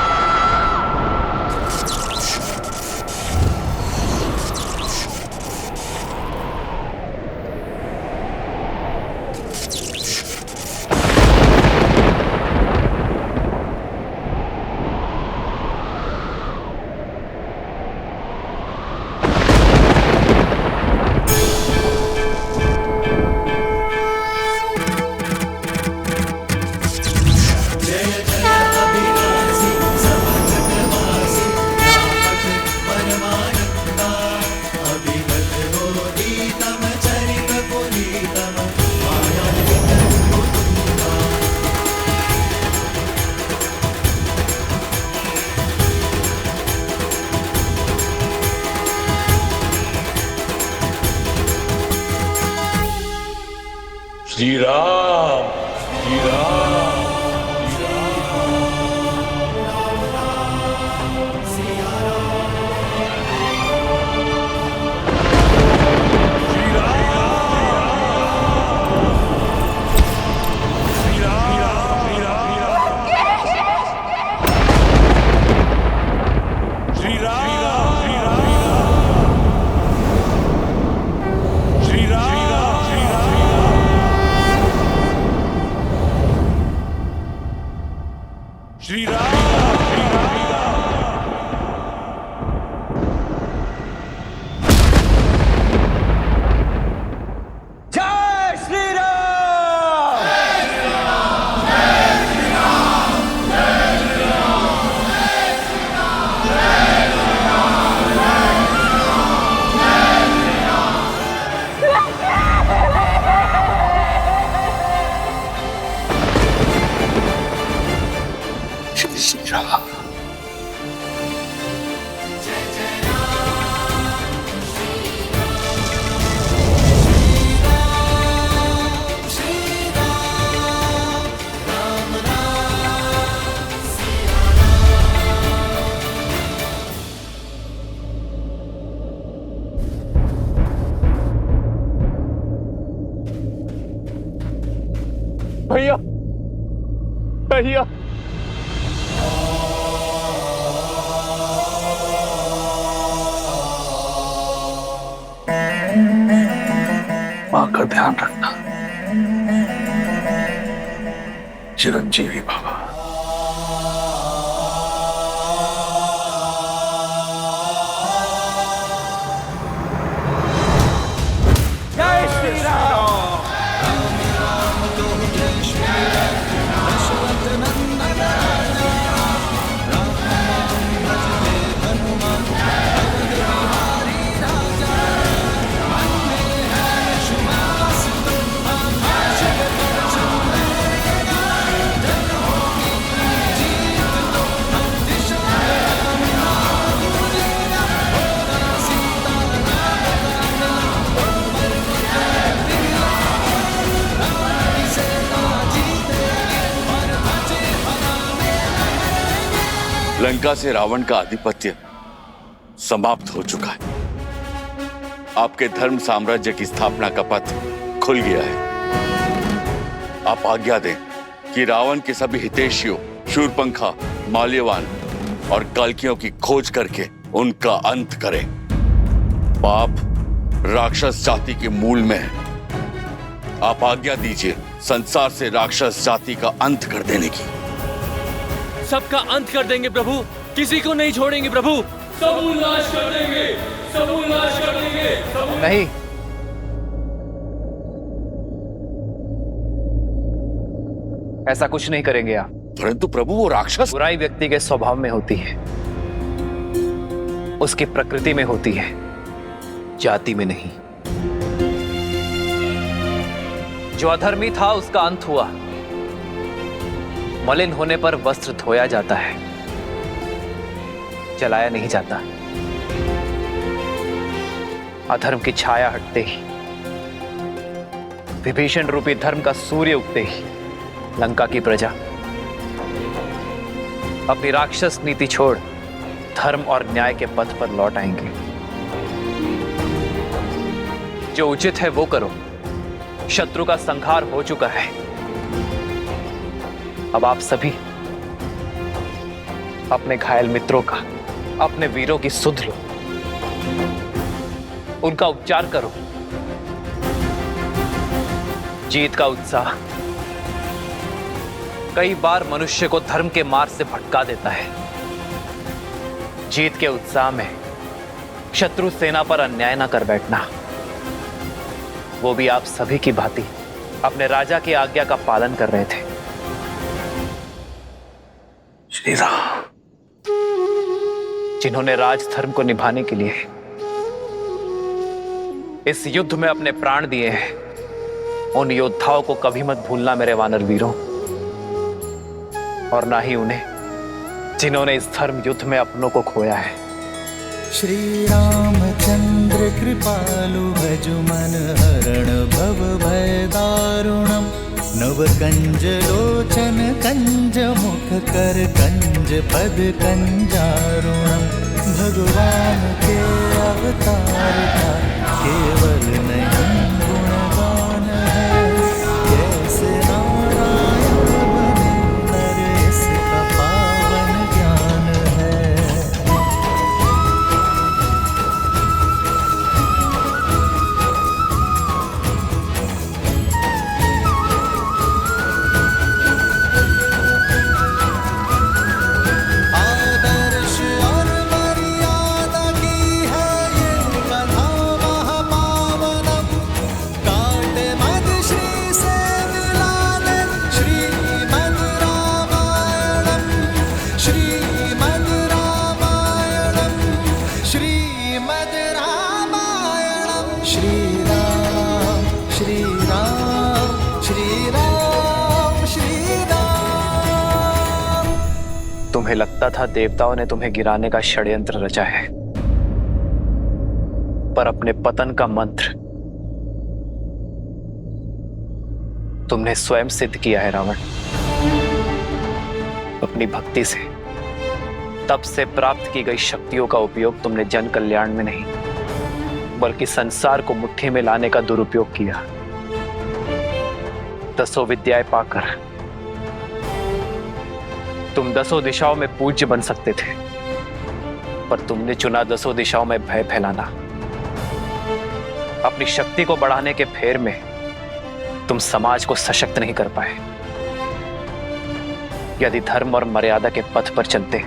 श्री राम, श्री राम। श्री राम, जय श्री राम! श्री राम। भैया भैया माँ का ध्यान रखना। चिरंजीवी बाबा। जय श्री राम! लंका से रावण का आधिपत्य समाप्त हो चुका है। आपके धर्म साम्राज्य की स्थापना का पथ खुल गया है। आप आज्ञा दें कि रावण के सभी हितैषियों शूरपंखा, माल्यवान और कल्कियों की खोज करके उनका अंत करें। पाप राक्षस जाति के मूल में है। आप आज्ञा दीजिए संसार से राक्षस जाति का अंत कर देने की। सबका अंत कर देंगे प्रभु, किसी को नहीं छोड़ेंगे प्रभु। सबूत नाश कर देंगे, सबूत नाश कर देंगे। नहीं, ऐसा कुछ नहीं करेंगे आप। परंतु प्रभु वो राक्षस। बुराई व्यक्ति के स्वभाव में होती है, उसकी प्रकृति में होती है, जाति में नहीं। जो अधर्मी था उसका अंत हुआ। मलिन होने पर वस्त्र धोया जाता है, जलाया नहीं जाता। अधर्म की छाया हटते ही, विभीषण रूपी धर्म का सूर्य उगते ही लंका की प्रजा अपनी राक्षस नीति छोड़ धर्म और न्याय के पथ पर लौट आएंगे। जो उचित है वो करो। शत्रु का संहार हो चुका है। अब आप सभी अपने घायल मित्रों का, अपने वीरों की सुध लो, उनका उपचार करो। जीत का उत्साह कई बार मनुष्य को धर्म के मार्ग से भटका देता है। जीत के उत्साह में शत्रु सेना पर अन्याय न कर बैठना, वो भी आप सभी की भांति अपने राजा की आज्ञा का पालन कर रहे थे। श्री राम, जिन्होंने राजधर्म को निभाने के लिए इस युद्ध में अपने प्राण दिए हैं, उन योद्धाओं को कभी मत भूलना मेरे वानर वीरों, और ना ही उन्हें जिन्होंने इस धर्म युद्ध में अपनों को खोया है। श्री रामचंद्र कृपालु भजु मन हरण भव भय दारुणम नव कंज लोचन कंज मुख कर कंज पद कंजारुणम। भगवान के अवतार का केवल नहीं गुणगान है, जैसे नारायण बने नर इसका पावन ज्ञान है। आदर्श और मर्यादा की है ये कथा महापावनम। काटे मद श्री से मिला दे श्रीमद् रामायणम, श्रीमद् रामायणम, श्रीमद् रामायणम। श्री राम श्री राम श्री राम श्री राम। तुम्हें लगता था देवताओं ने तुम्हें गिराने का षड्यंत्र रचा है, पर अपने पतन का मंत्र तुमने स्वयं सिद्ध किया है रावण। अपनी भक्ति से, तप से प्राप्त की गई शक्तियों का उपयोग तुमने जन कल्याण में नहीं, बल्कि संसार को मुट्ठी में लाने का दुरुपयोग किया। दसों विद्याएं पाकर तुम दसों दिशाओं में पूज्य बन सकते थे, पर तुमने चुना दसों दिशाओं में भय फैलाना। अपनी शक्ति को बढ़ाने के फेर में तुम समाज को सशक्त नहीं कर पाए। यदि धर्म और मर्यादा के पथ पर चलते